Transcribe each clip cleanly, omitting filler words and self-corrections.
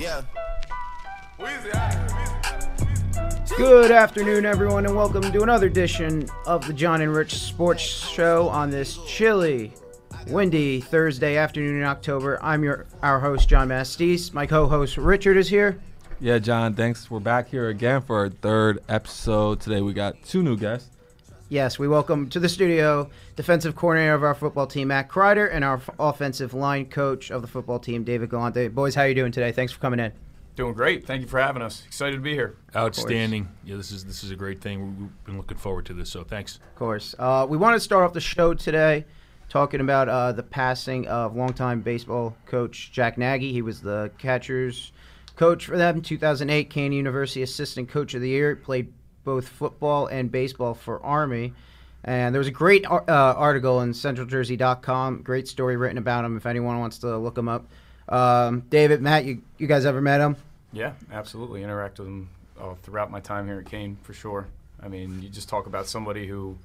Yeah. Good afternoon, everyone, and welcome to another edition of the John and Rich Sports Show on this chilly, windy Thursday afternoon in October. I'm our host, John Mastice. My co-host, Richard, is here. Yeah, John, thanks. We're back here again for our third episode. Today we got two new guests. Yes, we welcome to the studio defensive coordinator of our football team, Matt Kreider, and our offensive line coach of the football team, David Galante. Boys, how are you doing today? Thanks for coming in. Doing great. Thank you for having us. Excited to be here. Outstanding. Yeah, this is a great thing. We've been looking forward to this, so thanks. Of course. We want to start off the show today talking about the passing of longtime baseball coach Jack Nagy. He was the catcher's coach for them, 2008 Kean University Assistant Coach of the Year. Played both football and baseball for Army. And there was a great article in CentralJersey.com, great story written about him if anyone wants to look him up. David, Matt, you guys ever met him? Yeah, absolutely. Interacted with him throughout my time here at Kean, for sure. I mean, you just talk about somebody who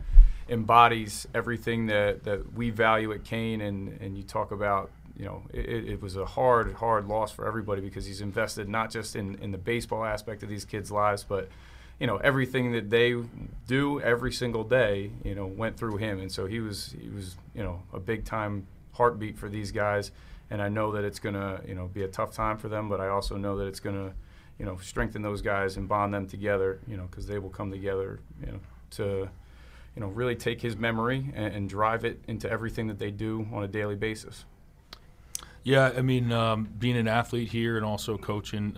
embodies everything that we value at Kean, and you talk about, you know, it was a hard loss for everybody because he's invested not just in the baseball aspect of these kids' lives, but, you know, everything that they do every single day, you know, went through him. And so he was, you know, a big-time heartbeat for these guys. And I know that it's going to, you know, be a tough time for them, but I also know that it's going to, you know, strengthen those guys and bond them together, you know, because they will come together, you know, to, you know, really take his memory and drive it into everything that they do on a daily basis. Yeah, I mean, being an athlete here and also coaching,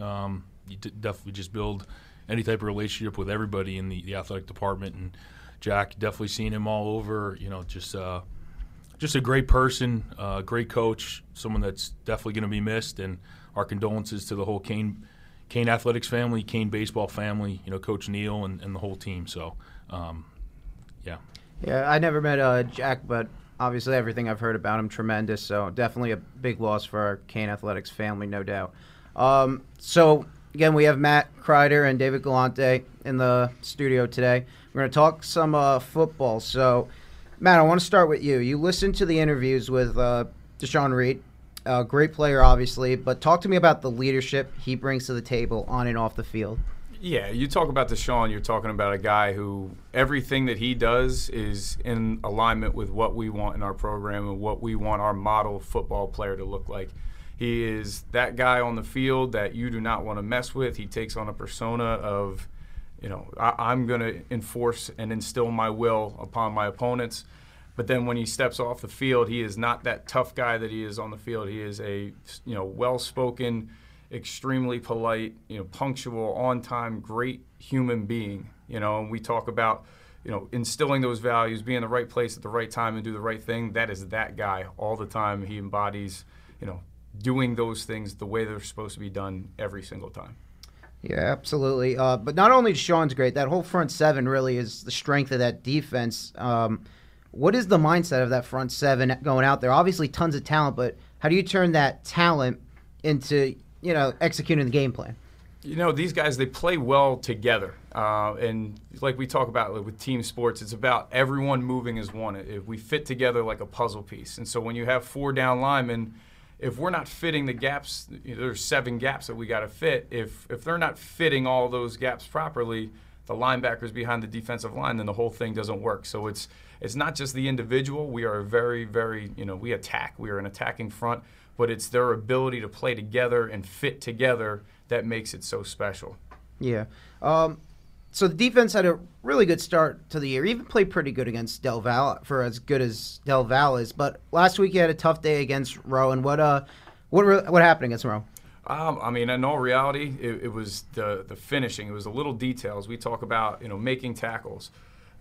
you definitely just build any type of relationship with everybody in the athletic department. And Jack, definitely seen him all over, you know, just a great person, great coach, someone that's definitely going to be missed, and our condolences to the whole Kean athletics family, Kean baseball family, you know, Coach Neal and the whole team. So, yeah. Yeah, I never met Jack, but obviously everything I've heard about him, tremendous. So definitely a big loss for our Kean athletics family, no doubt. So, again, we have Matt Kreider and David Galante in the studio today. We're going to talk some football. So, Matt, I want to start with you. You listened to the interviews with DeShawn Reed, a great player, obviously, but talk to me about the leadership he brings to the table on and off the field. Yeah, you talk about DeShawn, you're talking about a guy who everything that he does is in alignment with what we want in our program and what we want our model football player to look like. He is that guy on the field that you do not want to mess with. He takes on a persona of, you know, I'm going to enforce and instill my will upon my opponents. But then when he steps off the field, he is not that tough guy that he is on the field. He is a, you know, well-spoken, extremely polite, you know, punctual, on-time, great human being. You know, and we talk about, you know, instilling those values, being in the right place at the right time and do the right thing. That is that guy all the time. He embodies, you know, doing those things the way they're supposed to be done every single time. Yeah, absolutely. But not only DeShawn's great, that whole front seven really is the strength of that defense. What is the mindset of that front seven going out there? Obviously tons of talent, but how do you turn that talent into, you know, executing the game plan? You know, these guys, they play well together. And like we talk about with team sports, it's about everyone moving as one. If we fit together like a puzzle piece. And so when you have 4 down linemen, if we're not fitting the gaps, you know, there's 7 gaps that we got to fit. If they're not fitting all those gaps properly, the linebackers behind the defensive line, then the whole thing doesn't work. So it's not just the individual. We are very, very, you know, we attack. We are an attacking front, but it's their ability to play together and fit together that makes it so special. Yeah. So the defense had a really good start to the year. Even played pretty good against Del Valle, for as good as Del Valle is. But last week you had a tough day against Rowan. What happened against Rowan? I mean, in all reality, it was the finishing. It was the little details. We talk about, you know, making tackles.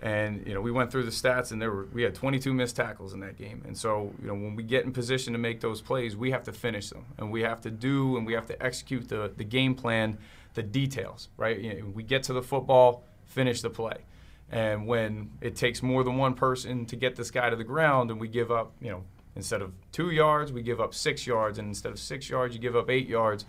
And, you know, we went through the stats, and we had 22 missed tackles in that game. And so, you know, when we get in position to make those plays, we have to finish them. And we have to execute the game plan, the details, right? You know, we get to the football, finish the play. And when it takes more than one person to get this guy to the ground and we give up, you know, instead of 2 yards, we give up 6 yards. And instead of 6 yards, you give up 8 yards.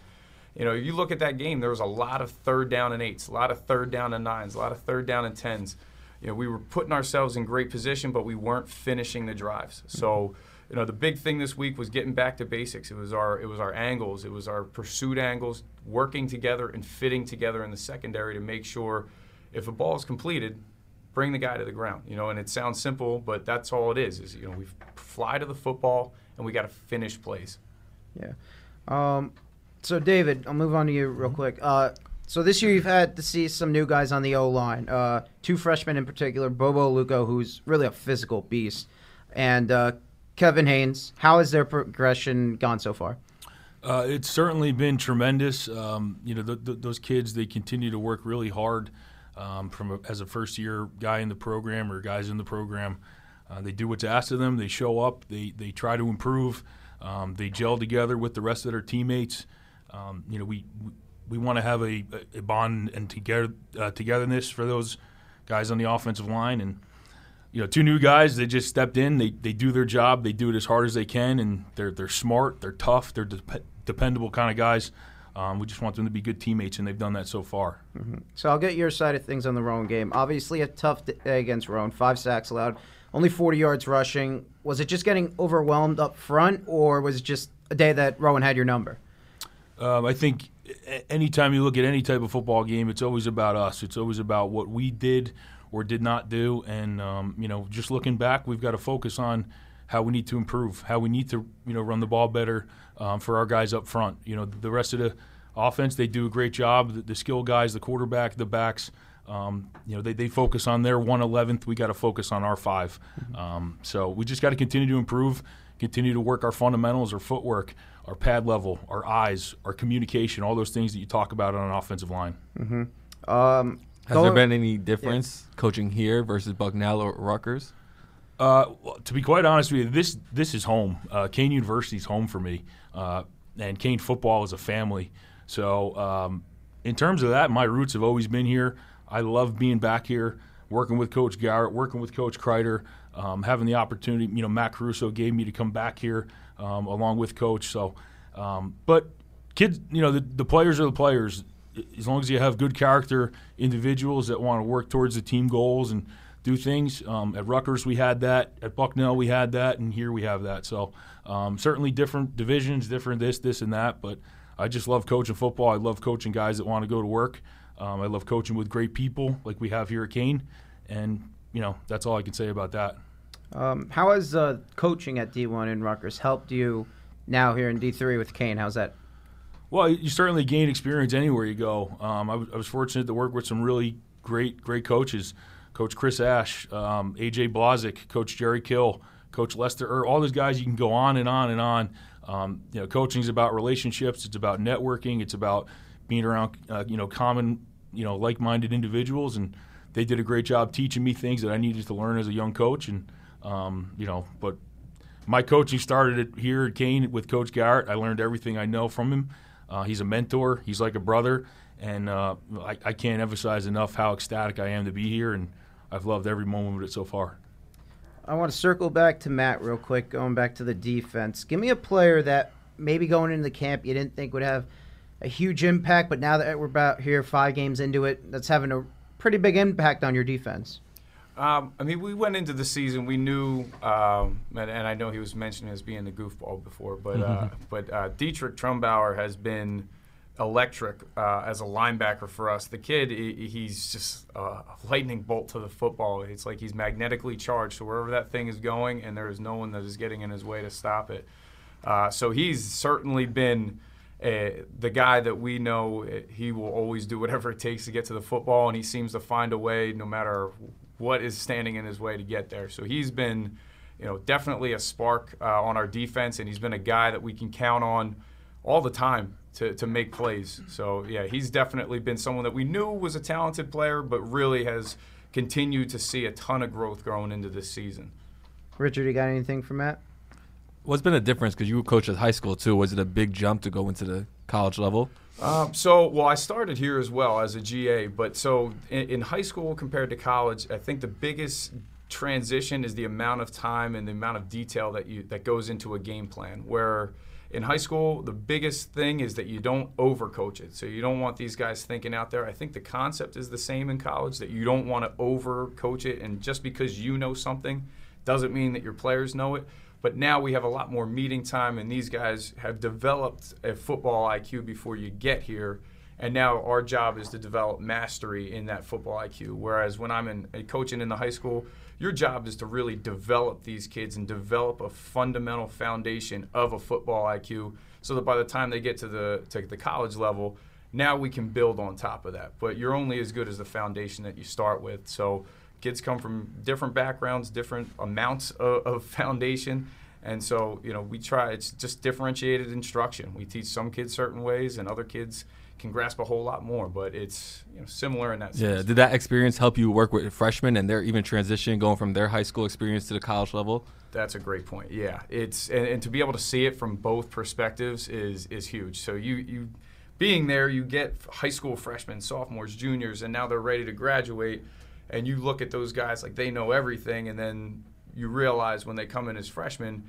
You know, you look at that game, there was a lot of 3rd down and 8s, a lot of 3rd down and 9s, a lot of 3rd down and 10s. You know, we were putting ourselves in great position, but we weren't finishing the drives. So, the big thing this week was getting back to basics. It was our angles, it was our pursuit angles, working together and fitting together in the secondary to make sure if a ball is completed, bring the guy to the ground. And it sounds simple, but that's all it is we fly to the football and we got to finish plays. Yeah. So David, I'll move on to you real quick. So this year you've had to see some new guys on the O-line, 2 freshmen in particular, Bobo Luco, who's really a physical beast, and Kevin Haynes. How has their progression gone so far? It's certainly been tremendous. Those kids, they continue to work really hard as a first-year guy in the program or guys in the program. They do what's asked of them. They show up. They try to improve. They gel together with the rest of their teammates. We want to have a bond and togetherness for those guys on the offensive line. And 2 new guys, they just stepped in. They do their job. They do it as hard as they can, and they're smart. They're tough. They're dependable kind of guys. We just want them to be good teammates, and they've done that so far. Mm-hmm. So I'll get your side of things on the Rowan game. Obviously a tough day against Rowan. 5 sacks allowed, only 40 yards rushing. Was it just getting overwhelmed up front, or was it just a day that Rowan had your number? I think anytime you look at any type of football game, it's always about us. It's always about what we did or did not do. And, just looking back, we've got to focus on how we need to improve, how we need to, run the ball better for our guys up front. The rest of the offense, they do a great job. The skill guys, the quarterback, the backs, they focus on their 1/11th. We got to focus on our 5. So we just got to continue to improve, continue to work our fundamentals, our footwork, our pad level, our eyes, our communication, all those things that you talk about on an offensive line. Mm-hmm. Has there been any difference coaching here versus Bucknell or Rutgers? To be quite honest with you, this is home. Kean University is home for me, and Kean football is a family. So in terms of that, my roots have always been here. I love being back here, working with Coach Garrett, working with Coach Kreider, having the opportunity. Matt Caruso gave me to come back here along with Coach. So, but kids, the players are the players. As long as you have good character individuals that want to work towards the team goals and do things. At Rutgers we had that. At Bucknell we had that. And here we have that. So certainly different divisions, different this, and that. But I just love coaching football. I love coaching guys that want to go to work. I love coaching with great people like we have here at Kean. And, that's all I can say about that. How has coaching at D1 in Rutgers helped you now here in D3 with Kean? How's that? Well, you certainly gain experience anywhere you go. I was fortunate to work with some really great coaches. Coach Chris Ash, A.J. Blazik, Coach Jerry Kill, Coach Lester, all those guys. You can go on and on and on. Coaching is about relationships. It's about networking. It's about being around, common, like-minded individuals. And they did a great job teaching me things that I needed to learn as a young coach. And, but my coaching started here at Kean with Coach Garrett. I learned everything I know from him. He's a mentor. He's like a brother. And I can't emphasize enough how ecstatic I am to be here. And I've loved every moment of it so far. I want to circle back to Matt real quick, going back to the defense. Give me a player that maybe going into the camp you didn't think would have a huge impact, but now that we're about here 5 games into it, that's having a pretty big impact on your defense. We went into the season, we knew, and I know he was mentioned as being the goofball before, but Dietrich Trumbauer has been electric as a linebacker for us. The kid, he's just a lightning bolt to the football. It's like he's magnetically charged, so wherever that thing is going, and there is no one that is getting in his way to stop it. So he's certainly been the guy that we know he will always do whatever it takes to get to the football, and he seems to find a way no matter what is standing in his way to get there. So he's been, definitely a spark on our defense, and he's been a guy that we can count on all the time to make plays. So, yeah, he's definitely been someone that we knew was a talented player, but really has continued to see a ton of growth growing into this season. Richard, you got anything from Matt? What's been a difference, because you were coached at high school too? Was it a big jump to go into the college level? I started here as well as a GA, but so in high school compared to college, I think the biggest transition is the amount of time and the amount of detail that goes into a game plan. Where in high school, the biggest thing is that you don't overcoach it. So you don't want these guys thinking out there. I think the concept is the same in college, that you don't want to overcoach it, and just because you know something doesn't mean that your players know it. But now we have a lot more meeting time, and these guys have developed a football IQ before you get here. And now our job is to develop mastery in that football IQ. Whereas when I'm coaching in the high school, your job is to really develop these kids and develop a fundamental foundation of a football IQ so that by the time they get to the college level, now we can build on top of that. But you're only as good as the foundation that you start with. So kids come from different backgrounds, different amounts of foundation. And so, we try, it's just differentiated instruction. We teach some kids certain ways and other kids can grasp a whole lot more, but it's similar in that sense. Yeah, did that experience help you work with freshmen and their even transition going from their high school experience to the college level? That's a great point. Yeah, it's and to be able to see it from both perspectives is huge. So you being there, you get high school freshmen, sophomores, juniors, and now they're ready to graduate, and you look at those guys like they know everything, and then you realize when they come in as freshmen,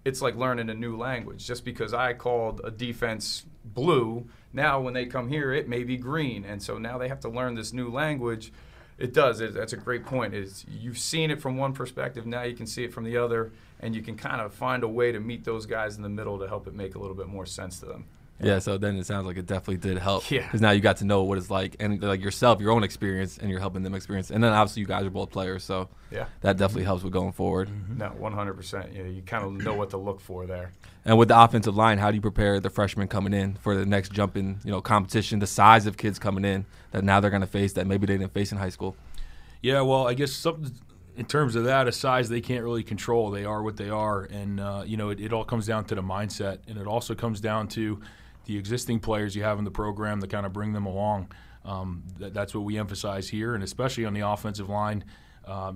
it's like learning a new language. Just because I called a defense blue, now when they come here, it may be green. And so now they have to learn this new language. It does. That's a great point. You've seen it from one perspective, now you can see it from the other, and you can kind of find a way to meet those guys in the middle to help it make a little bit more sense to them. Yeah, so then it sounds like it definitely did help. Yeah. Because now you got to know what it's like, and like yourself, your own experience, and you're helping them experience. And then obviously you guys are both players, so yeah, that definitely helps with going forward. Mm-hmm. No, 100%. Yeah, you kind of know what to look for there. And with the offensive line, how do you prepare the freshmen coming in for the next jump in, competition, the size of kids coming in that now they're going to face that maybe they didn't face in high school? Yeah, well, I guess something in terms of that, a size they can't really control. They are what they are, and it all comes down to the mindset, and it also comes down to the existing players you have in the program to kind of bring them along. That's what we emphasize here, and especially on the offensive line,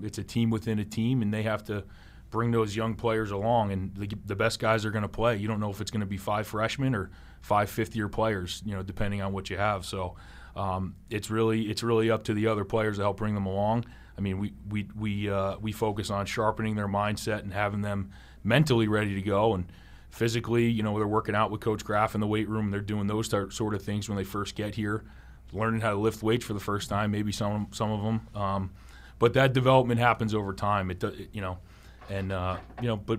it's a team within a team, and they have to bring those young players along, and the best guys are going to play. You don't know if it's going to be 5 freshmen or 5 fifth-year players, depending on what you have. So it's really up to the other players to help bring them along. I mean, we focus on sharpening their mindset and having them mentally ready to go, and physically, they're working out with Coach Graff in the weight room. They're doing those sort of things when they first get here, learning how to lift weights for the first time, maybe some of them. But that development happens over time. But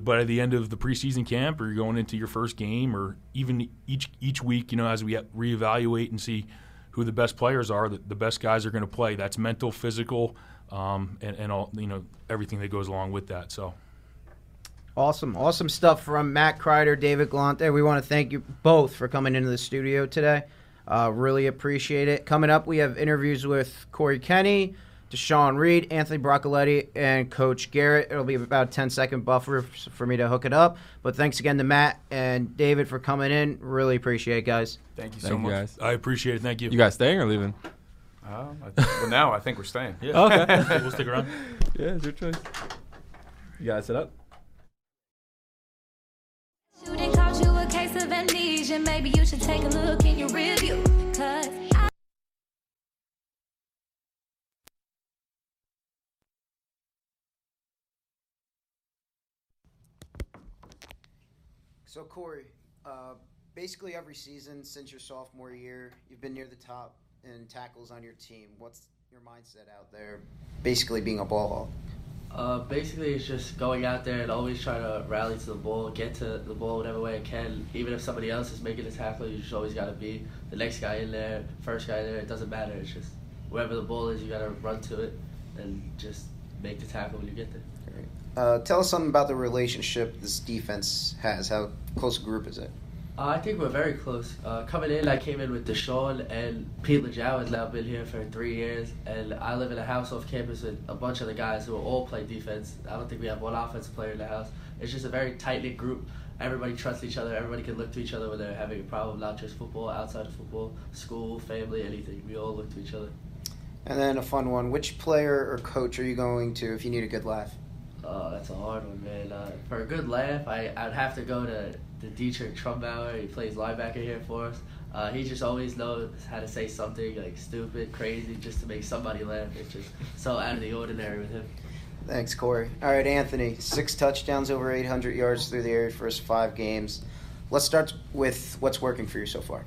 by the end of the preseason camp, or you're going into your first game, or even each week, as we reevaluate and see who the best players are, the best guys are going to play. That's mental, physical, and all everything that goes along with that. So. Awesome stuff from Matt Kreider, David Galante. We want to thank you both for coming into the studio today. Really appreciate it. Coming up, we have interviews with Kory Kenny, DeShawn Reed, Anthony Broccoletti, and Coach Garrett. It'll be about a 10-second buffer for me to hook it up. But thanks again to Matt and David for coming in. Really appreciate it, guys. Thank you so much. Guys. I appreciate it. Thank you. You guys staying or leaving? Well, now I think we're staying. Yeah. Okay. We'll stick around. Yeah, it's your choice. You guys set up? Shooting caught you a case of amnesia. Maybe you should take a look in your review. So, Kory, basically every season since your sophomore year, you've been near the top in tackles on your team. What's your mindset out there, basically being a ball hawk? Basically, it's just going out there and always trying to rally to the ball, get to the ball whatever way I can. Even if somebody else is making a tackle, you just always got to be the next guy in there, first guy in there. It doesn't matter. It's just wherever the ball is, you got to run to it and just make the tackle when you get there. Tell us something about the relationship this defense has. How close a group is it? I think we're very close. Coming in, I came in with DeShawn, and Pete Lejow has now been here for 3 years, and I live in a house off campus with a bunch of the guys who all play defense. I don't think we have one offensive player in the house. It's just a very tight-knit group. Everybody trusts each other. Everybody can look to each other when they're having a problem, not just football, outside of football, school, family, anything. We all look to each other. And then a fun one. Which player or coach are you going to if you need a good laugh? That's a hard one, man. For a good laugh, I'd have to go to Dietrich Trumbauer. He plays linebacker here for us. He just always knows how to say something like stupid, crazy, just to make somebody laugh. It's just so out of the ordinary with him. Thanks, Kory. All right, Anthony, 6 touchdowns, over 800 yards through the air first 5 games. Let's start with what's working for you so far.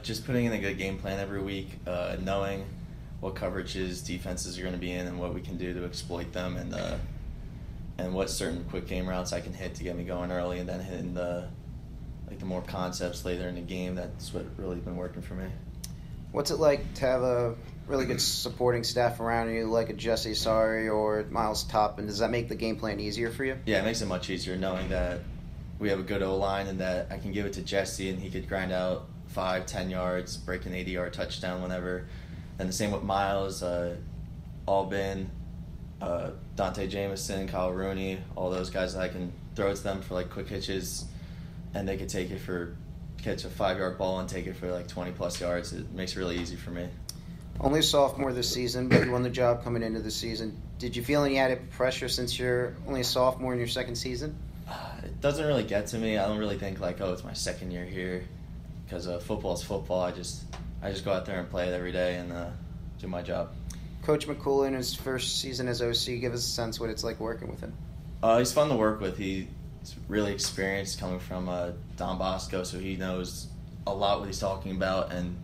Just putting in a good game plan every week, knowing what coverages defenses are going to be in and what we can do to exploit them, and and what certain quick game routes I can hit to get me going early, and then hitting the more concepts later in the game. That's what really been working for me. What's it like to have a really good supporting staff around you, like a Jesse Sari or Miles Toppin? Does that make the game plan easier for you? Yeah, it makes it much easier knowing that we have a good O-line and that I can give it to Jesse and he could grind out 5-10 yards, break an 80-yard touchdown whenever. And the same with Miles, Albin, Dante Jameson, Kyle Rooney, all those guys that I can throw to them for like quick hitches, and they could catch a 5-yard ball and take it for like 20-plus yards. It makes it really easy for me. Only a sophomore this season, but you won the job coming into the season. Did you feel any added pressure since you're only a sophomore in your second season? It doesn't really get to me. I don't really think like, oh, it's my second year here, because football is football. I just go out there and play it every day and do my job. Coach McCool in his first season as OC, give us a sense what it's like working with him. He's fun to work with. He's really experienced, coming from Don Bosco, so he knows a lot what he's talking about, and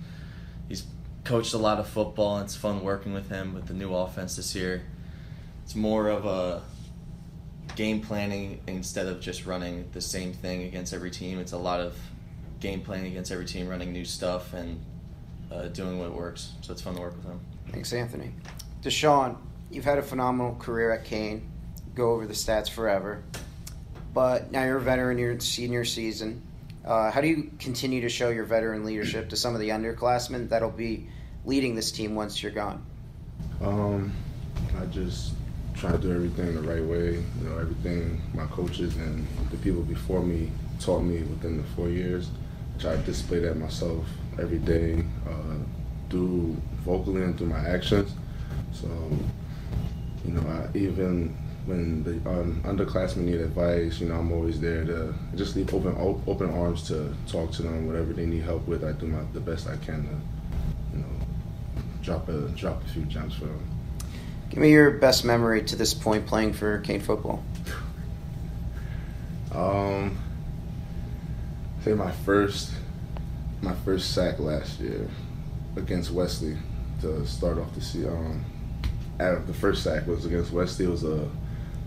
he's coached a lot of football, and it's fun working with him with the new offense this year. It's more of a game planning instead of just running the same thing against every team. It's a lot of game planning against every team, running new stuff and doing what works. So it's fun to work with him. Thanks, Anthony. DeShawn, you've had a phenomenal career at Kean. Go over the stats forever. But now you're a veteran, you're in senior season. How do you continue to show your veteran leadership to some of the underclassmen that'll be leading this team once you're gone? I just try to do everything the right way. Everything my coaches and the people before me taught me within the 4 years. I try to display that myself every day, through vocally and through my actions. So, even when the underclassmen need advice, I'm always there to just leave open arms to talk to them, whatever they need help with. I do the best I can to, drop a few gems for them. Give me your best memory to this point playing for Kean football. Say my first sack last year against Wesley to start off the season. The first sack was against Wesley. It was a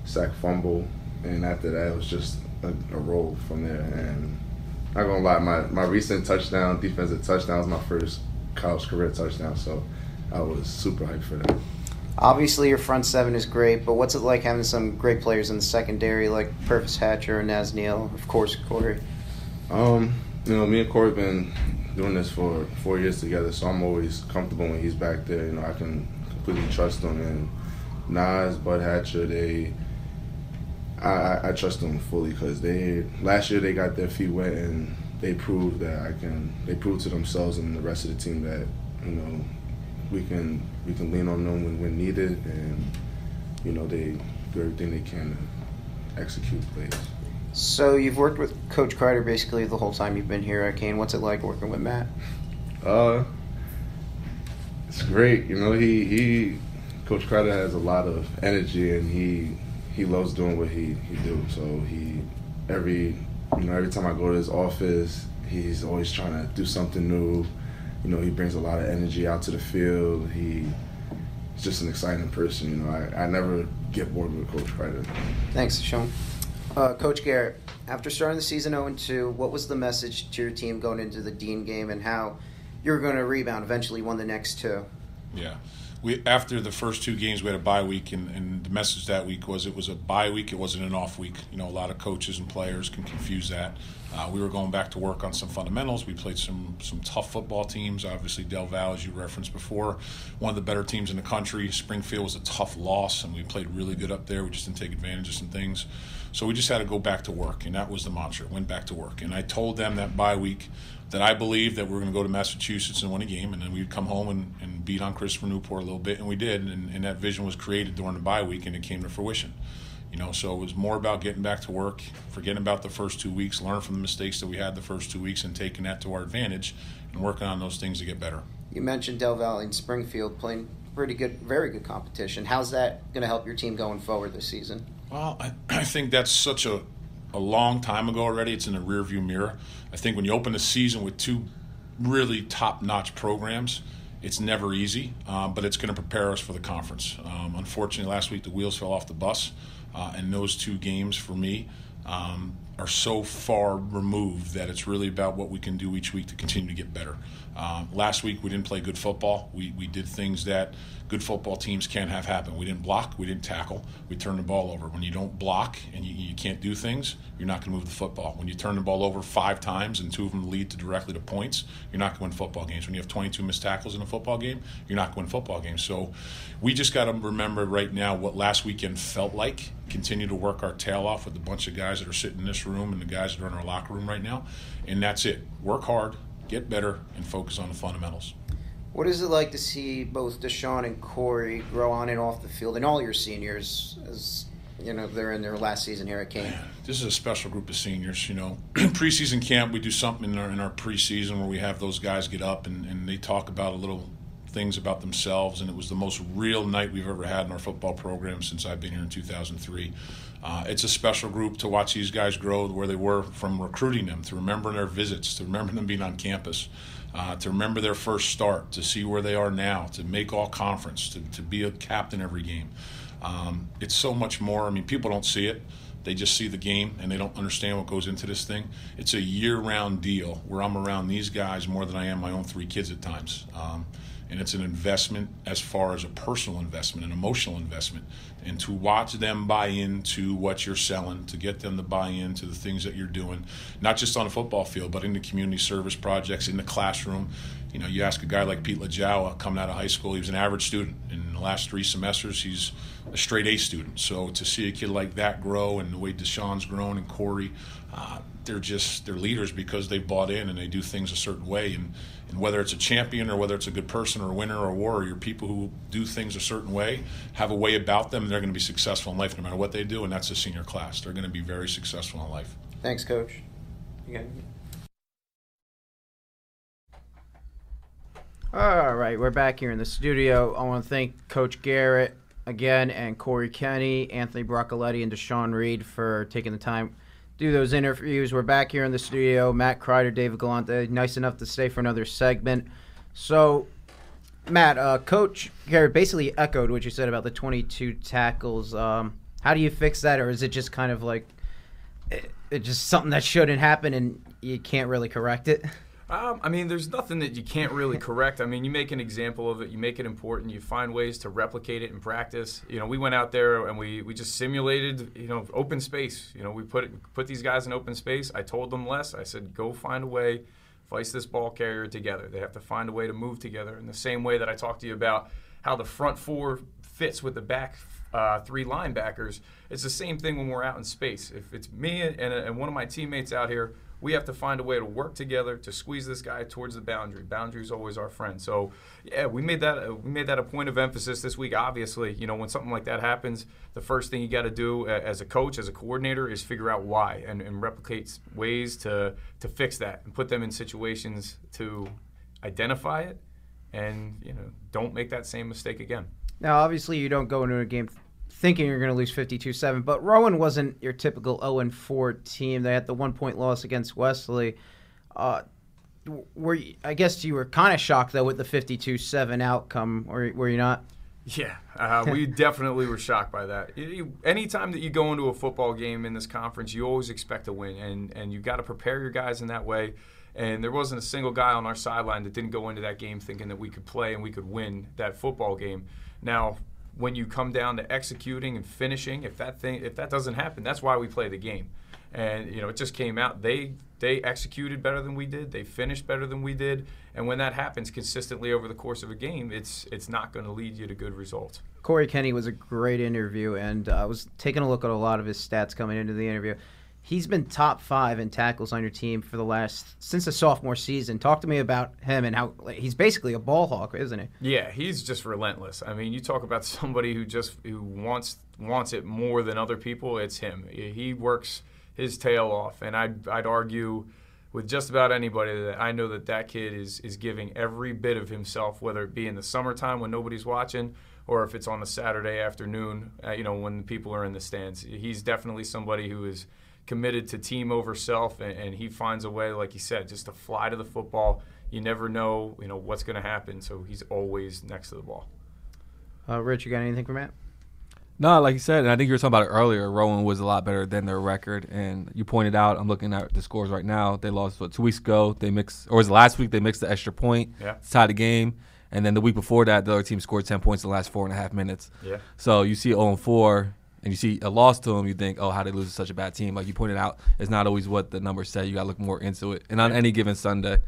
sack fumble, and after that it was just a roll from there. And not gonna lie, my recent defensive touchdown was my first college career touchdown, so I was super hyped for that. Obviously your front seven is great, but what's it like having some great players in the secondary like Purvis Hatcher and Naz Neal, of course Kory? Me and Kory been doing this for 4 years together, so I'm always comfortable when he's back there. I can completely trust him. And Naz, Bud Hatcher, I trust them fully because last year they got their feet wet and they proved they proved to themselves and the rest of the team that we can lean on them when needed, and they do everything they can to execute plays. So you've worked with Coach Kreider basically the whole time you've been here at Kean. What's it like working with Matt? It's great. Coach Kreider has a lot of energy, and he loves doing what he do. So every time I go to his office, he's always trying to do something new. He brings a lot of energy out to the field. He's just an exciting person. I never get bored with Coach Kreider. Thanks, Sean. Coach Garrett, after starting the season 0-2, what was the message to your team going into the Dean game and how you were going to rebound, eventually won the next two? Yeah. After the first two games, we had a bye week, and the message that week was it was a bye week, it wasn't an off week. A lot of coaches and players can confuse that. We were going back to work on some fundamentals. We played some tough football teams. Obviously, Del Valle, as you referenced before, one of the better teams in the country. Springfield was a tough loss, and we played really good up there. We just didn't take advantage of some things. So we just had to go back to work, and that was the mantra, went back to work. And I told them that bye week that I believed that we were going to go to Massachusetts and win a game, and then we'd come home and beat on Christopher Newport a little bit, and we did. And that vision was created during the bye week, and it came to fruition. So it was more about getting back to work, forgetting about the first 2 weeks, learn from the mistakes that we had the first 2 weeks, and taking that to our advantage and working on those things to get better. You mentioned Del Valle and Springfield playing pretty good, very good competition. How's that going to help your team going forward this season? Well, I think that's such a long time ago already. It's in the rearview mirror. I think when you open the season with two really top-notch programs, It's never easy, but it's going to prepare us for the conference. Unfortunately, last week the wheels fell off the bus, and those 2 games for me are so far removed that it's really about what we can do each week to continue to get better. Last week we didn't play good football. We did things that good football teams can't have happen. We didn't block, we didn't tackle, we turned the ball over. When you don't block and you can't do things, you're not going to move the football. When you turn the ball over 5 times and 2 of them lead directly to points, you're not going to win football games. When you have 22 missed tackles in a football game, you're not going to win football games. So we just got to remember right now what last weekend felt like, continue to work our tail off with a bunch of guys that are sitting in this room and the guys that are in our locker room right now, and that's it. Work hard, get better, and focus on the fundamentals. What is it like to see both DeShawn and Kory grow on and off the field, and all your seniors, as you know, they're in their last season here at Kean? This is a special group of seniors. You know, preseason camp, we do something in our preseason where we have those guys get up and they talk about a little things about themselves, and it was the most real night we've ever had in our football program since I've been here in 2003. It's a special group to watch these guys grow where they were from recruiting them, to remember their visits, to remember them being on campus, to remember their first start, to see where they are now, to make all conference, to be a captain every game. It's so much more. I mean, people don't see it. They just see the game and they don't understand what goes into this thing. It's a year-round deal where I'm around these guys more than I am my own 3 kids at times. And it's an investment as far as a personal investment, an emotional investment. And to watch them buy into what you're selling, to get them to buy into the things that you're doing, not just on the football field, but in the community service projects, in the classroom. You know, you ask a guy like Pete Lajawa coming out of high school, he was an average student. In the last 3 semesters, he's a straight A student. So to see a kid like that grow, and the way DeShawn's grown and Kory, they're leaders because they bought in and they do things a certain way. And whether it's a champion or whether it's a good person or a winner or a warrior, people who do things a certain way have a way about them, and they're going to be successful in life no matter what they do, and that's the senior class. They're going to be very successful in life. Thanks, Coach. You got it. All right, we're back here in the studio. I want to thank Coach Garrett again, and Corey Kenny, Anthony Broccoletti, and DeShawn Reed for taking the time to do those interviews. We're back here in the studio. Matt Kreider, David Galante, nice enough to stay for another segment. So, Matt, Coach Garrett basically echoed what you said about the 22 tackles. How do you fix that, or is it just kind of like it's just something that shouldn't happen and you can't really correct it? I mean, there's nothing that you can't really correct. I mean, you make an example of it, you make it important, you find ways to replicate it in practice. You know, we went out there and we just simulated, you know, open space. You know, we put these guys in open space. I told them less. I said, go find a way, vice this ball carrier together. They have to find a way to move together in the same way that I talked to you about how the front 4 fits with the back 3 linebackers. It's the same thing when we're out in space. If it's me and one of my teammates out here, we have to find a way to work together to squeeze this guy towards the boundary. Boundary is always our friend. So, yeah, we made that a point of emphasis this week. Obviously, you know, when something like that happens, the first thing you got to do as a coach, as a coordinator, is figure out why and replicate ways to fix that and put them in situations to identify it and, you know, don't make that same mistake again. Now, obviously, you don't go into a game thinking you're going to lose 52-7, but Rowan wasn't your typical 0-4 team. They had the 1-point loss against Wesley. I guess you were kind of shocked, though, with the 52-7 outcome, were you not? Yeah, we definitely were shocked by that. Anytime that you go into a football game in this conference, you always expect to win, and you've got to prepare your guys in that way. And there wasn't a single guy on our sideline that didn't go into that game thinking that we could play and we could win that football game. Now, when you come down to executing and finishing, if that doesn't happen, that's why we play the game. And, you know, it just came out. They executed better than we did. They finished better than we did. And when that happens consistently over the course of a game, it's not going to lead you to good results. Corey Kenny was a great interview, and I was taking a look at a lot of his stats coming into the interview. He's been top 5 in tackles on your team since the sophomore season. Talk to me about him and how he's basically a ball hawk, isn't he? Yeah, he's just relentless. I mean, you talk about somebody who wants it more than other people. It's him. He works his tail off, and I'd argue with just about anybody that I know that kid is giving every bit of himself, whether it be in the summertime when nobody's watching, or if it's on the Saturday afternoon, you know, when people are in the stands. He's definitely somebody who is committed to team over self, and he finds a way, like you said, just to fly to the football. You never know, what's going to happen, so he's always next to the ball. Rich, you got anything for Matt? No, like you said, and I think you were talking about it earlier, Rowan was a lot better than their record. And you pointed out, I'm looking at the scores right now, they lost, 2 weeks ago? Or was it last week? They mixed the extra point to tie the game. And then the week before that, the other team scored 10 points in the last 4.5 minutes. Yeah. So you see 0-4, and you see a loss to them, you think, oh, how they lose to such a bad team? Like you pointed out, it's not always what the numbers say. You got to look more into it. And on any given Sunday,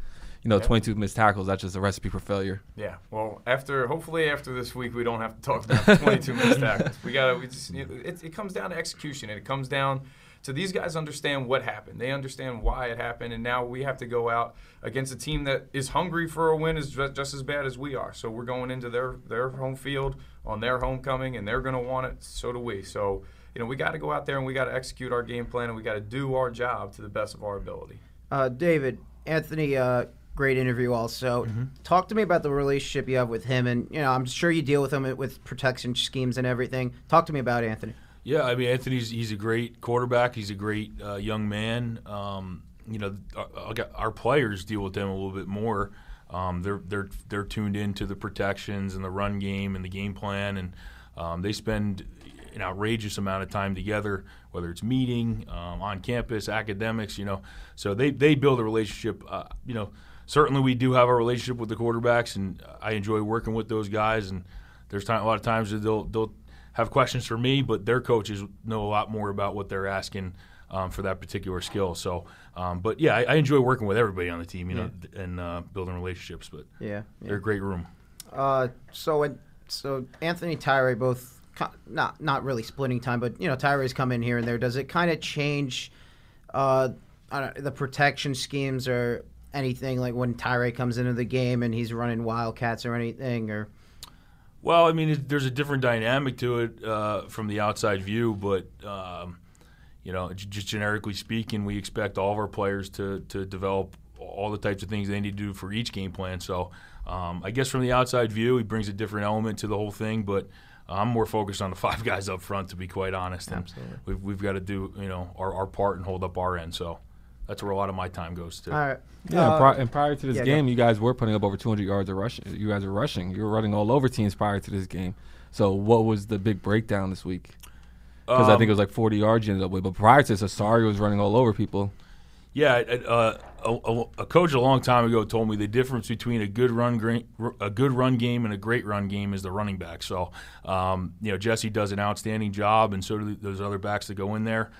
22 missed tackles, that's just a recipe for failure. Yeah. Well, hopefully after this week, we don't have to talk about the 22 missed tackles. It comes down to execution, and it comes down to these guys understand what happened. They understand why it happened, and now we have to go out against a team that is hungry for a win just as bad as we are. So we're going into their home field on their homecoming, and they're going to want it. So do we. So, we got to go out there and we got to execute our game plan, and we got to do our job to the best of our ability. David, Anthony, great interview also. Mm-hmm. Talk to me about the relationship you have with him, and I'm sure you deal with him with protection schemes and everything. Talk to me about Anthony. Yeah, I mean, he's a great quarterback. He's a great young man. Our players deal with them a little bit more. They're tuned into the protections and the run game and the game plan, and they spend an outrageous amount of time together, whether it's meeting, on campus, academics. So they build a relationship. Certainly we do have a relationship with the quarterbacks, and I enjoy working with those guys. And there's a lot of times that they'll have questions for me, but their coaches know a lot more about what they're asking for that particular skill. So, but yeah, I enjoy working with everybody on the team, and building relationships. But they're a great room. So Anthony, Tyree, both not really splitting time, but Tyree's come in here and there. Does it kind of change the protection schemes or anything, like when Tyree comes into the game and he's running Wildcats or anything, or? Well, I mean, there's a different dynamic to it from the outside view, but just generically speaking, we expect all of our players to develop all the types of things they need to do for each game plan. So I guess from the outside view, he brings a different element to the whole thing, but I'm more focused on the 5 guys up front, to be quite honest. And absolutely. We've got to do our part and hold up our end. So that's where a lot of my time goes to. All right. Yeah, and prior to this game, you guys were putting up over 200 yards of rushing. You guys were rushing. You were running all over teams prior to this game. So what was the big breakdown this week? Because I think it was like 40 yards you ended up with. But prior to this, Asari was running all over people. Yeah, a coach a long time ago told me the difference between a good run game and a great run game is the running back. So, Jesse does an outstanding job, and so do those other backs that go in there.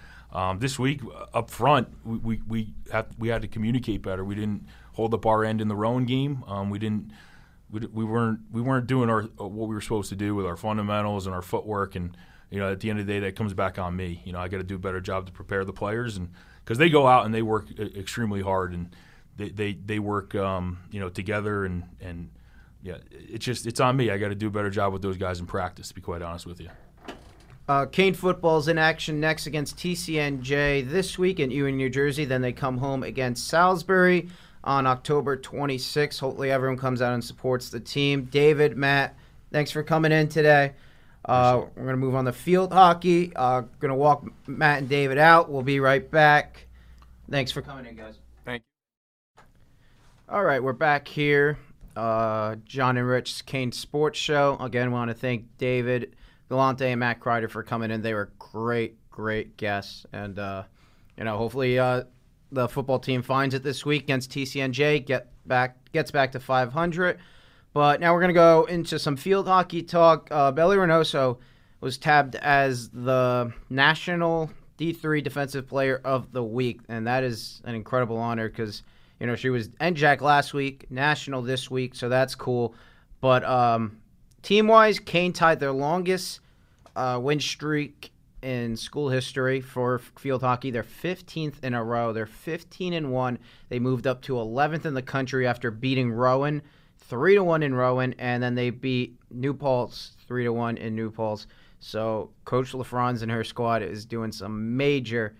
This week up front, we had to communicate better. We didn't hold up our end in the rowing game. We weren't doing what we were supposed to do with our fundamentals and our footwork. And at the end of the day, that comes back on me. I got to do a better job to prepare the players, and because they go out and they work extremely hard, and they work together, and it's on me. I got to do a better job with those guys in practice, to be quite honest with you. Kean football's in action next against TCNJ this week in Ewing, New Jersey. Then they come home against Salisbury on October 26th. Hopefully everyone comes out and supports the team. David, Matt, thanks for coming in today. We're going to move on to field hockey. Going to walk Matt and David out. We'll be right back. Thanks for coming in, guys. Thank you. All right, we're back here. John and Rich's Kean Sports Show. Again, want to thank David, Galante, and Matt Kreider for coming in. They were great guests. And, hopefully the football team finds it this week against TCNJ, gets back to 500. But now we're going to go into some field hockey talk. Belly Reynoso was tabbed as the National D3 Defensive Player of the Week, and that is an incredible honor because, she was NJAC last week, National this week, so that's cool. But team-wise, Kean tied their longest win streak in school history for field hockey. They're 15th in a row. They're 15-1. They moved up to 11th in the country after beating Rowan 3-1 in Rowan, and then they beat New Paltz 3-1 in New Paltz. So Coach LaFrance and her squad is doing some major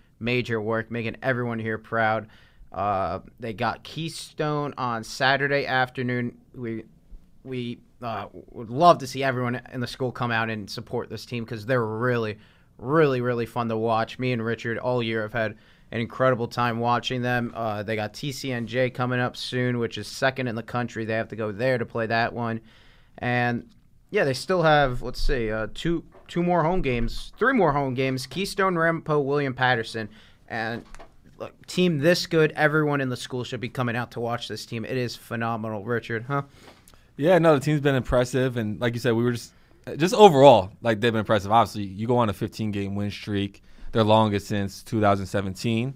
work, making everyone here proud. They got Keystone on Saturday afternoon. We would love to see everyone in the school come out and support this team because they're really fun to watch. Me and Richard all year have had an incredible time watching them. They got TCNJ coming up soon, which is second in the country. They have to go there to play that one. And, yeah, they still have, let's see, three more home games. Keystone, Ramapo, William Patterson. And, look, team this good, everyone in the school should be coming out to watch this team. It is phenomenal, Richard, huh? Yeah, no, the team's been impressive. And, like you said, we were just overall, like, they've been impressive. Obviously, you go on a 15-game win streak, their longest since 2017,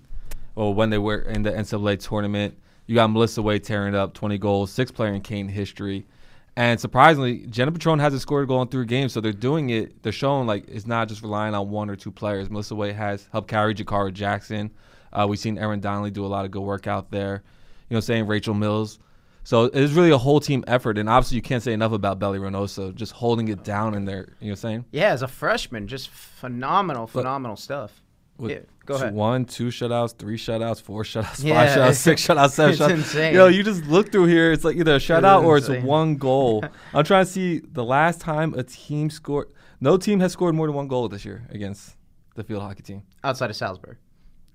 or when they were in the NCAA tournament. You got Melissa Wade tearing it up, 20 goals, 6th player in Kean history. And surprisingly, Jenna Patron hasn't scored a goal in 3 games, so they're doing it. They're showing, like, it's not just relying on 1 or 2 players. Melissa Wade has helped carry Jakara Jackson. We've seen Erin Donnelly do a lot of good work out there. Rachel Mills. So it's really a whole team effort, and obviously you can't say enough about Belly Reynoso, just holding it down in there. You know what I'm saying? Yeah, as a freshman, just phenomenal stuff. Yeah, go ahead. 1, 2 shutouts, 3 shutouts, 4 shutouts, 5 Yeah, shutouts, 6 shutouts, 7 it's shutouts. insane. You just look through here. It's like either a shutout or it's insane. 1 goal. I'm trying to see the last time a team scored. No team has scored more than 1 goal this year against the field hockey team. Outside of Salisbury.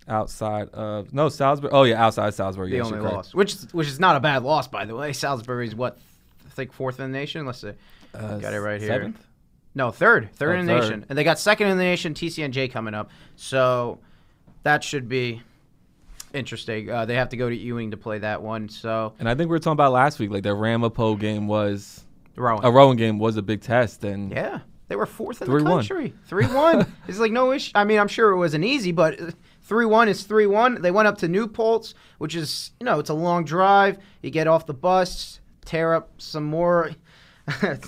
Outside of Salisbury. Oh yeah, outside of Salisbury. The only loss, which is not a bad loss, by the way. Salisbury's what, I think 4th in the nation. Let's see, got it right here. 7th? No, third in the nation, and they got 2nd in the nation. TCNJ coming up, so that should be interesting. They have to go to Ewing to play that one. So, and I think we were talking about last week, like the Ramapo game was Rowan. A Rowan game was a big test, and Yeah, they were 4th in 3-1. the country. 3-1. It's like no issue. I mean, I'm sure it wasn't easy, but 3-1 is 3-1. They went up to New Paltz, which is, it's a long drive. You get off the bus, tear up some more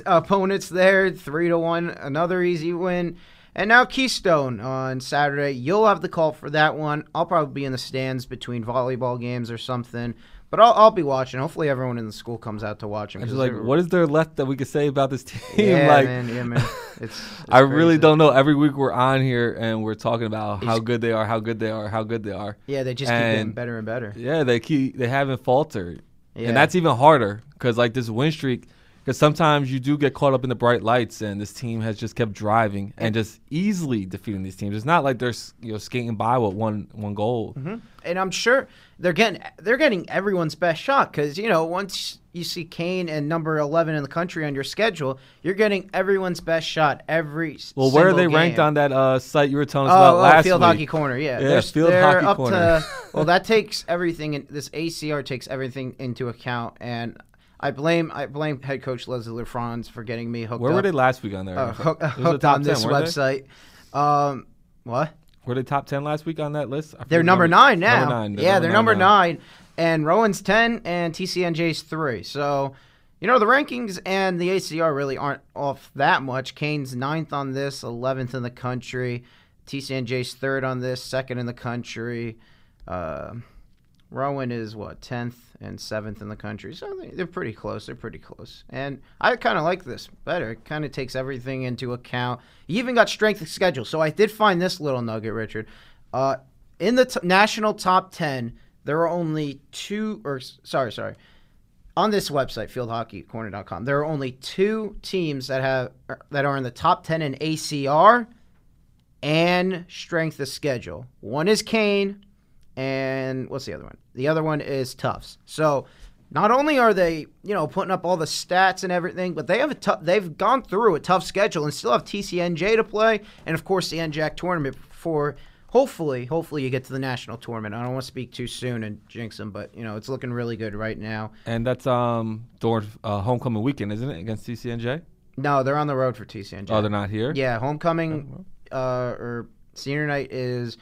opponents there. 3-1, another easy win. And now Keystone on Saturday. You'll have the call for that one. I'll probably be in the stands between volleyball games or something. But I'll be watching. Hopefully everyone in the school comes out to watch them. I'm just like, what is there left that we could say about this team? Yeah, like, man. It's I really crazy. don't know. Every week we're on here and we're talking about how good they are, how good they are, how good they are. Yeah, they just keep getting better and better. Yeah, they haven't faltered. Yeah. And that's even harder because, like, this win streak, because sometimes you do get caught up in the bright lights, and this team has just kept driving and just easily defeating these teams. It's not like they're skating by with one goal. Mm-hmm. And I'm sure they're getting everyone's best shot because, once you see Kean and number 11 in the country on your schedule, you're getting everyone's best shot every Well, where are they game. ranked on that site you were telling us about last Field week? Hockey Corner, yeah. Yeah, Field Hockey up Corner. Well, that takes everything. This ACR takes everything into account, and I blame head coach Leslie LaFrance for getting me hooked up. Where were they last week on there? Hooked on this website. What? Were they top 10 last week on that list? They're number 9 now. Number 9. They're number 9. And Rowan's 10 and TCNJ's 3. So, the rankings and the ACR really aren't off that much. Kean's 9th on this, 11th in the country. TCNJ's 3rd on this, 2nd in the country. Rowan is, 10th and 7th in the country. So they're pretty close. And I kind of like this better. It kind of takes everything into account. You even got strength of schedule. So I did find this little nugget, Richard. In the national top 10, there are only 2 – sorry. On this website, fieldhockeycorner.com, there are only 2 teams that are in the top 10 in ACR and strength of schedule. One is Kean. And what's the other one? The other one is Tufts. So not only are they, putting up all the stats and everything, but they've gone through a tough schedule and still have TCNJ to play, and of course the NJAC tournament for hopefully you get to the national tournament. I don't want to speak too soon and jinx them, but it's looking really good right now. And that's during homecoming weekend, isn't it, against TCNJ? No, they're on the road for TCNJ. Oh, they're not here? Yeah, homecoming or senior night is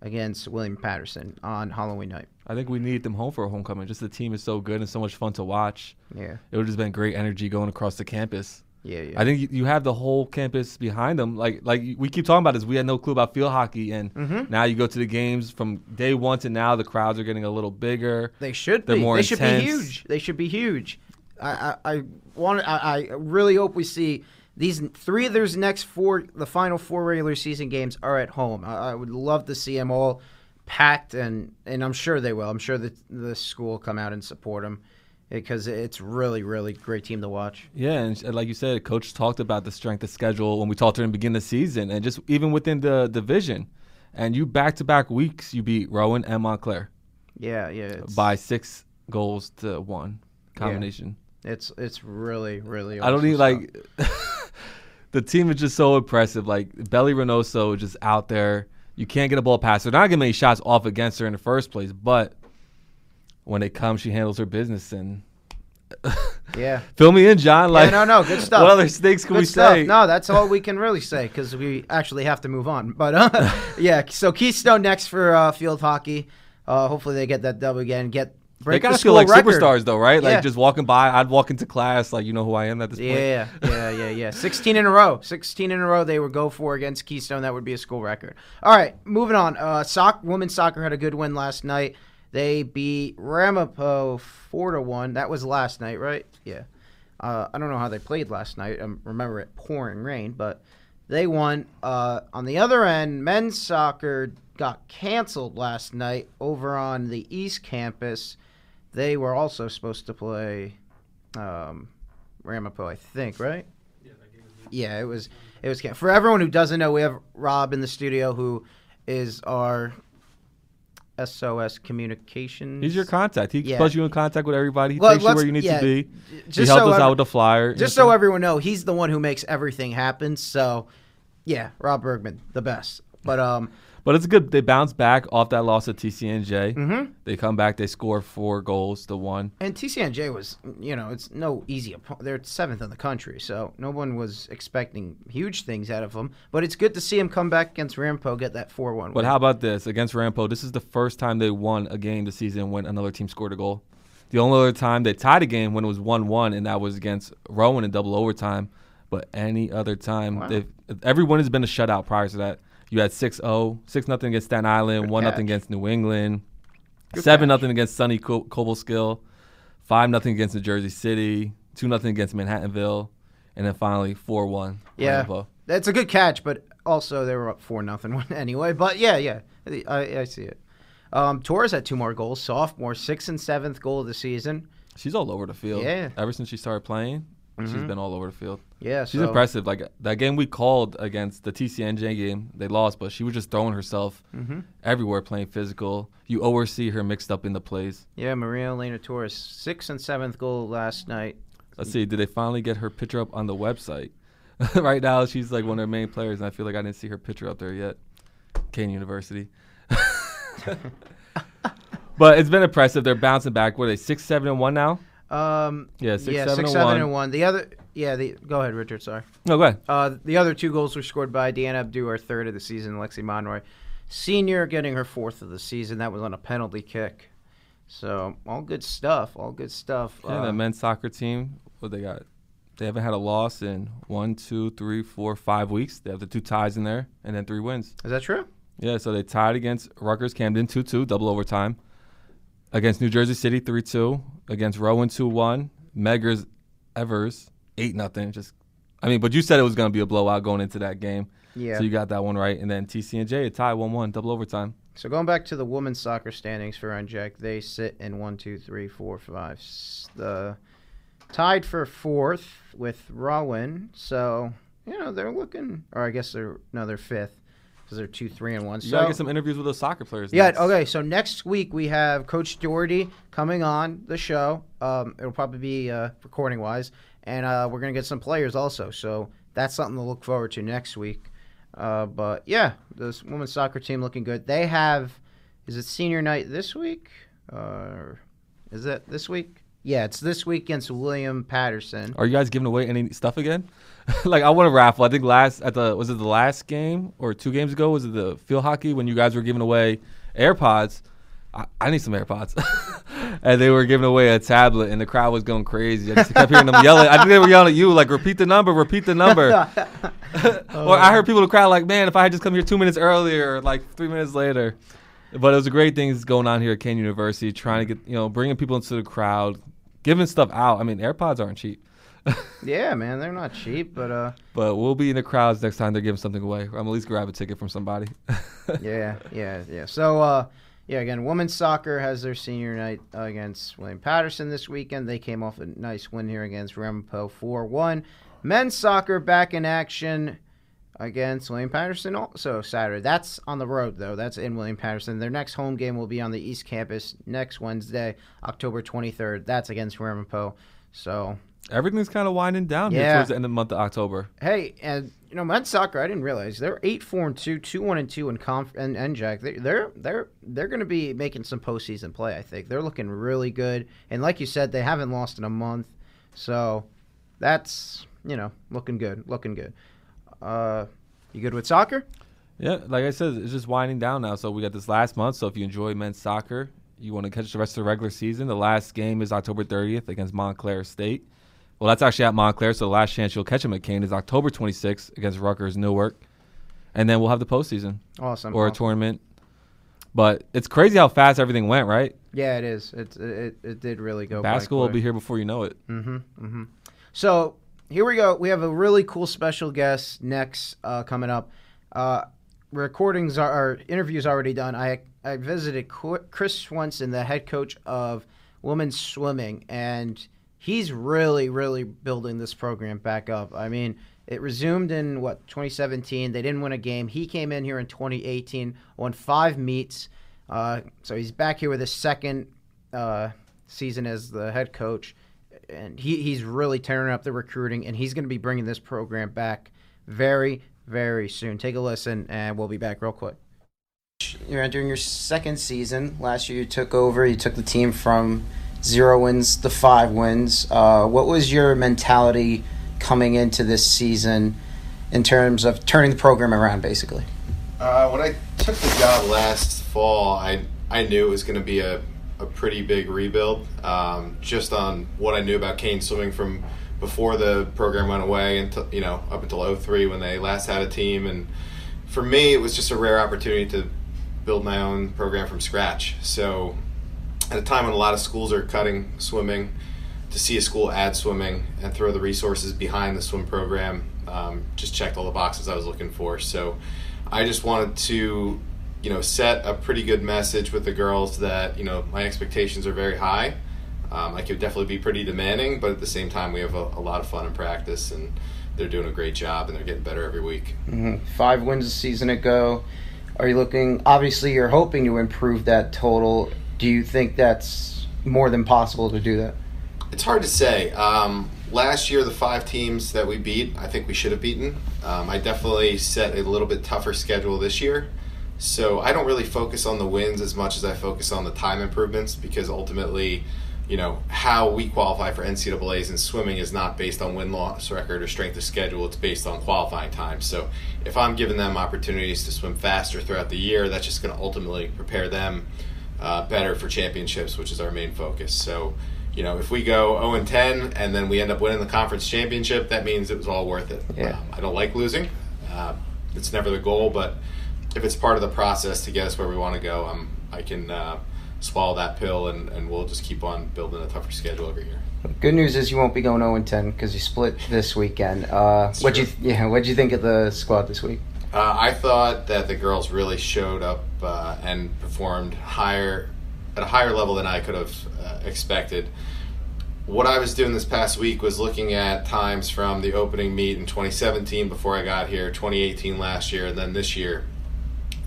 against William Patterson on Halloween night. I think we need them home for a homecoming. Just the team is so good and so much fun to watch. Yeah. It would have just been great energy going across the campus. Yeah. I think you have the whole campus behind them. Like we keep talking about this. We had no clue about field hockey, and now you go to the games from day one to now. The crowds are getting a little bigger. They should They're be. more They should intense. be huge. They should be huge. I really hope we see these 3 of those next 4. The final 4 regular season games are at home. I would love to see them all packed, and I'm sure they will. I'm sure that the school will come out and support them because it's really, really great team to watch. Yeah, and like you said, Coach talked about the strength of schedule when we talked to him at the beginning of the season, and just even within the division. And you back-to-back weeks, you beat Rowan and Montclair. Yeah. By 6 goals to 1 combination. Yeah. It's really, really awesome. I don't even the team is just so impressive. Like, Belly Reynoso is just out there. You can't get a ball past her. They're not getting many shots off against her in the first place, but when it comes, she handles her business. And yeah. Fill me in, John. Like, no, good stuff. What other stakes can we say? No, that's all we can really say because we actually have to move on. But, yeah, so Keystone next for field hockey. Hopefully they get that W again. They gotta feel like record. Superstars, though, right? Yeah. Like, just walking by, I'd walk into class, like, you know who I am at this point. Yeah. 16 in a row. 16 in a row they would go for against Keystone. That would be a school record. All right, moving on. Women's soccer had a good win last night. They beat Ramapo 4-1. That was last night, right? Yeah. I don't know how they played last night. I remember it pouring rain, but they won. On the other end, men's soccer got canceled last night over on the East Campus. They were also supposed to play Ramapo, I think, right? Yeah, it was. For everyone who doesn't know, we have Rob in the studio, who is our SOS Communications. He's your contact. He puts you in contact with everybody. He Well, takes you where you need to be. He helped us out with the flyer. Just so everyone knows, he's the one who makes everything happen. So, yeah, Rob Bergman, the best. But it's good. They bounce back off that loss at TCNJ. Mm-hmm. They come back. They score 4 goals to 1. And TCNJ was, it's no easy opponent. They're 7th in the country, so no one was expecting huge things out of them. But it's good to see him come back against Rampo, get that 4-1 But win. how about this? Against Rampo, this is the first time they won a game this season when another team scored a goal. The only other time they tied a game when it was 1-1, and that was against Rowan in double overtime. But any other time, every win has been a shutout prior to that. You had 6-0, 6-0 against Staten Island, 1-0 against New England, 7-0 against Sunny Cobleskill, 5-0 against New Jersey City, 2-0 against Manhattanville, and then finally 4-1. Yeah, Rampo. that's a good catch, but also they were up 4-0 anyway. But yeah, I see it. Torres had 2 more goals, sophomore, 6th and 7th goal of the season. She's all over the field. Yeah. Ever since she started playing, she's been all over the field. Yeah, she's impressive. Like that game we called against the TCNJ game, they lost, but she was just throwing herself everywhere, playing physical. You always see her mixed up in the plays. Yeah, Maria Elena Torres, 6th and 7th goal last night. Let's see, did they finally get her picture up on the website? Right now, she's like one of their main players, and I feel like I didn't see her picture up there yet. Kean University. But it's been impressive. They're bouncing back. What are they, 6-7-1 now? 6-7-1. The other, go ahead, Richard. Sorry. No, go ahead. The other 2 goals were scored by Deanna Abdu, our 3rd of the season. Lexi Monroy, senior, getting her 4th of the season. That was on a penalty kick. So all good stuff. Yeah, the men's soccer team. What they got? They haven't had a loss in 1, 2, 3, 4, 5 weeks. They have the 2 ties in there, and then 3 wins. Is that true? Yeah. So they tied against Rutgers Camden 2-2, double overtime. Against New Jersey City 3-2. Against Rowan 2-1. Meggers Evers 8-0. But you said it was going to be a blowout going into that game. Yeah. So you got that one right. And then TCNJ, a tie 1-1, double overtime. So going back to the women's soccer standings for NJAC, they sit in 1, 2, 3, 4, 5. Tied for 4th with Rowan. So, they're looking, or I guess they're 5th. Because they're 2-3-1. You gotta get some interviews with those soccer players. Yeah. Next. Okay. So next week we have Coach Doherty coming on the show. It'll probably be recording wise, and we're gonna get some players also. So that's something to look forward to next week. But yeah, this women's soccer team looking good. They have, is it senior night this week? Is it this week? Yeah, it's this week against William Patterson. Are you guys giving away any stuff again? Like, I want to raffle. I think was it the last game or 2 games ago? Was it the field hockey when you guys were giving away AirPods? I need some AirPods. And they were giving away a tablet, and the crowd was going crazy. I just kept hearing them yelling. I think they were yelling at you, like, repeat the number. Or I heard people in the crowd like, man, if I had just come here 2 minutes earlier, or like 3 minutes later. But it was a great thing going on here at Kean University, trying to get, bringing people into the crowd, giving stuff out. I mean, AirPods aren't cheap. Yeah, man, they're not cheap, but we'll be in the crowds next time they're giving something away. I'm at least grab a ticket from somebody. Yeah. So, again, women's soccer has their senior night against William Patterson this weekend. They came off a nice win here against Ramapo 4-1. Men's soccer back in action. against William Patterson also Saturday. That's on the road, though. That's in William Patterson. Their next home game will be on the East Campus next Wednesday, October 23rd. That's against Ramapo. So everything's kind of winding down here towards the end of the month of October. Hey, and men's soccer, I didn't realize they're 8-4-2, 2-1-2 in NJAC. They're going to be making some postseason play. I think they're looking really good, and like you said, they haven't lost in a month, so that's looking good. You good with soccer? Yeah, like I said, it's just winding down now. So we got this last month. So if you enjoy men's soccer, you want to catch the rest of the regular season. The last game is October 30th against Montclair State. Well, that's actually at Montclair, so the last chance you'll catch them at Kean is October 26th against Rutgers Newark. And then we'll have the postseason. Awesome. Or a tournament. But it's crazy how fast everything went, right? Yeah, it is. It did really go. Basketball will be here before you know it. So here we go. We have a really cool special guest next coming up. Interviews already done. I visited Chris Swenson, the head coach of women's swimming, and he's really, really building this program back up. I mean, it resumed in, 2017. They didn't win a game. He came in here in 2018, won 5 meets. So he's back here with his second season as the head coach. And he's really tearing up the recruiting, and he's going to be bringing this program back very, very soon. Take a listen, and we'll be back real quick. You're entering your second season. Last year you took over. You took the team from 0 wins to 5 wins. What was your mentality coming into this season in terms of turning the program around, basically? When I took the job last fall, I knew it was going to be a pretty big rebuild, just on what I knew about Kean swimming from before the program went away until up until 03 when they last had a team. And for me, it was just a rare opportunity to build my own program from scratch. So at a time when a lot of schools are cutting swimming, to see a school add swimming and throw the resources behind the swim program just checked all the boxes I was looking for. So I just wanted to set a pretty good message with the girls that, my expectations are very high. I could definitely be pretty demanding, but at the same time, we have a lot of fun in practice, and they're doing a great job, and they're getting better every week. 5 wins a season ago. Are you looking, obviously you're hoping to improve that total. Do you think that's more than possible to do that? It's hard to say. Last year, the 5 teams that we beat, I think we should have beaten. I definitely set a little bit tougher schedule this year. So I don't really focus on the wins as much as I focus on the time improvements, because ultimately, how we qualify for NCAAs in swimming is not based on win-loss record or strength of schedule. It's based on qualifying time. So if I'm giving them opportunities to swim faster throughout the year, that's just going to ultimately prepare them better for championships, which is our main focus. So, if we go 0-10 and then we end up winning the conference championship, that means it was all worth it. Yeah. I don't like losing. It's never the goal, but if it's part of the process to get us where we want to go, I can swallow that pill, and we'll just keep on building a tougher schedule every year. Good news is you won't be going 0-10 because you split this weekend. What'd you think of the squad this week? I thought that the girls really showed up and performed at a higher level than I could have expected. What I was doing this past week was looking at times from the opening meet in 2017 before I got here, 2018 last year, and then this year.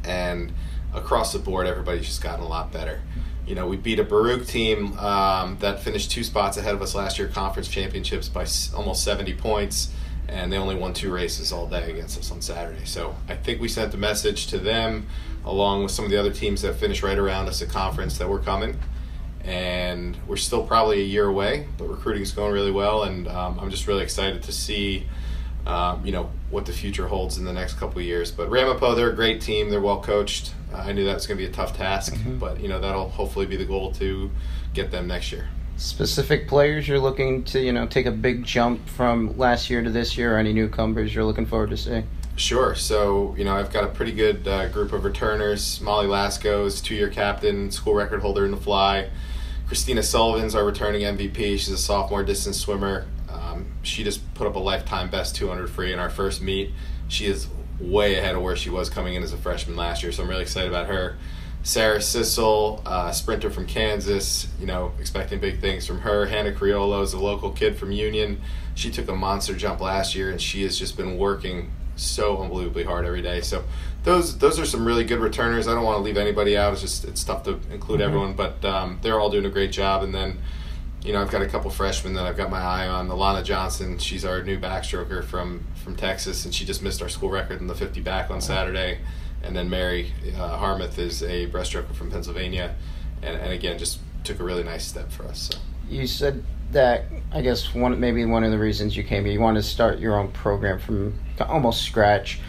And across the board, everybody's just gotten a lot better. We beat a Baruch team that finished 2 spots ahead of us last year, conference championships, by almost 70 points, and they only won 2 races all day against us on Saturday. So I think we sent a message to them, along with some of the other teams that finished right around us at conference, that we're coming. And we're still probably a year away, but recruiting is going really well, and I'm just really excited to see what the future holds in the next couple of years. But Ramapo, they're a great team. They're well coached. I knew that was going to be a tough task, but that'll hopefully be the goal to get them next year. Specific players you're looking to take a big jump from last year to this year, or any newcomers you're looking forward to seeing? Sure. So, I've got a pretty good group of returners. Molly Lasco's 2-year captain, school record holder in the fly. Christina Sullivan's our returning MVP. She's a sophomore distance swimmer. She just put up a lifetime best 200 free in our first meet. She is way ahead of where she was coming in as a freshman last year, so I'm really excited about her. Sarah Sissel, sprinter from Kansas, expecting big things from her. Hannah Criollo is a local kid from Union. She took a monster jump last year, and she has just been working so unbelievably hard every day. So those are some really good returners. I don't want to leave anybody out. It's tough to include everyone, but they're all doing a great job. And then, I've got a couple freshmen that I've got my eye on. Alana Johnson, she's our new backstroker from Texas, and she just missed our school record in the 50 back on Saturday. And then Mary Harmuth is a breaststroker from Pennsylvania, and again, just took a really nice step for us. So. You said that, I guess, one of the reasons you came here, you wanted to start your own program from almost scratch.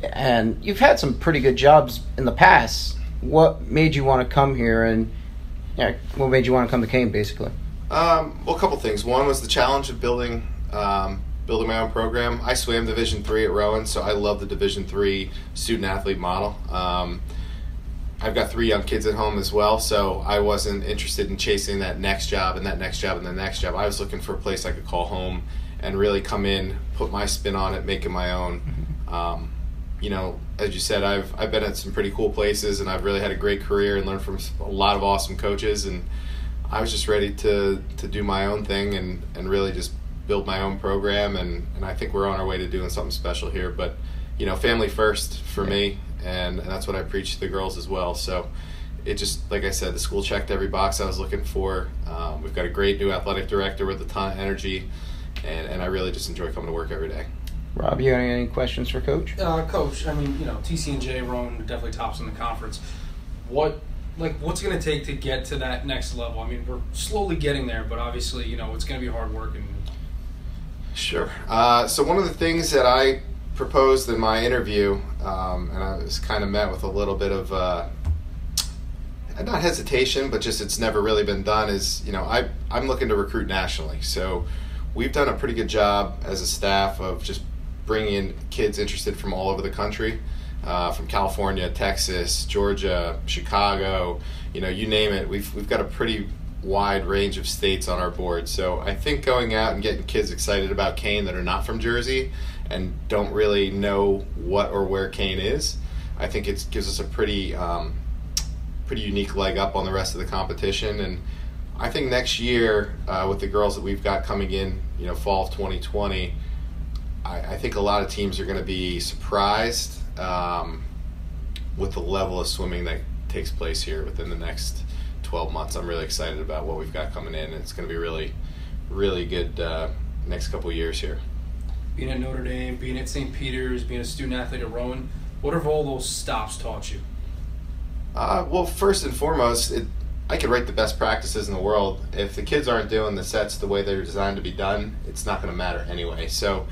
And you've had some pretty good jobs in the past. What made you want to come here, and what made you want to come to Kean, basically? Well, a couple things. One was the challenge of building my own program. I swam Division III at Rowan, so I love the Division III student-athlete model. I've got 3 young kids at home as well, so I wasn't interested in chasing that next job and that next job and the next job. I was looking for a place I could call home and really come in, put my spin on it, make it my own. As you said, I've been at some pretty cool places, and I've really had a great career and learned from a lot of awesome coaches, and I was just ready to do my own thing and really just build my own program, and I think we're on our way to doing something special here. But, family first for me, and that's what I preach to the girls as well. So it just, like I said, the school checked every box I was looking for. We've got a great new athletic director with a ton of energy, and I really just enjoy coming to work every day. Rob, you got any questions for Coach? Coach, TCNJ, Rowan definitely tops in the conference. What's going to take to get to that next level? I mean, we're slowly getting there, but obviously, it's going to be hard work. Sure. So one of the things that I proposed in my interview, and I was kind of met with a little bit of not hesitation, but just it's never really been done, is I'm looking to recruit nationally. So we've done a pretty good job as a staff of just bringing in kids interested from all over the country. From California, Texas, Georgia, Chicago, you name it. We've got a pretty wide range of states on our board. So I think going out and getting kids excited about Kean that are not from Jersey and don't really know what or where Kean is, I think it gives us a pretty unique leg up on the rest of the competition. And I think next year, with the girls that we've got coming in, fall of 2020, I think a lot of teams are going to be surprised with the level of swimming that takes place here within the next 12 months. I'm really excited about what we've got coming in, and it's going to be really, really good next couple of years here. Being at Notre Dame, being at St. Peter's, being a student athlete at Rowan, what have all those stops taught you? Well, first and foremost, I could write the best practices in the world. If the kids aren't doing the sets the way they're designed to be done, it's not going to matter anyway. So,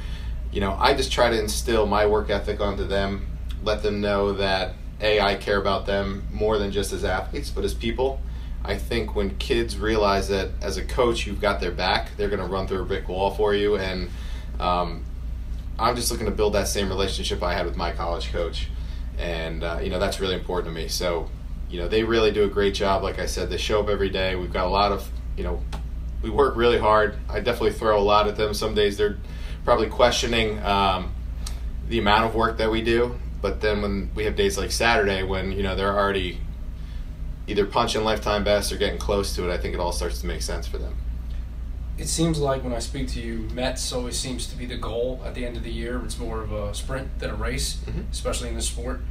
I just try to instill my work ethic onto them, let them know that, I care about them more than just as athletes, but as people. I think when kids realize that as a coach you've got their back, they're going to run through a brick wall for you. And I'm just looking to build that same relationship I had with my college coach. And, that's really important to me. So, they really do a great job. Like I said, they show up every day. We've got a lot of, we work really hard. I definitely throw a lot at them. Some days they're probably questioning the amount of work that we do. But then when we have days like Saturday when, they're already either punching lifetime best or getting close to it, I think it all starts to make sense for them. It seems like when I speak to you, Mets always seems to be the goal at the end of the year. It's more of a sprint than a race, especially in this sport.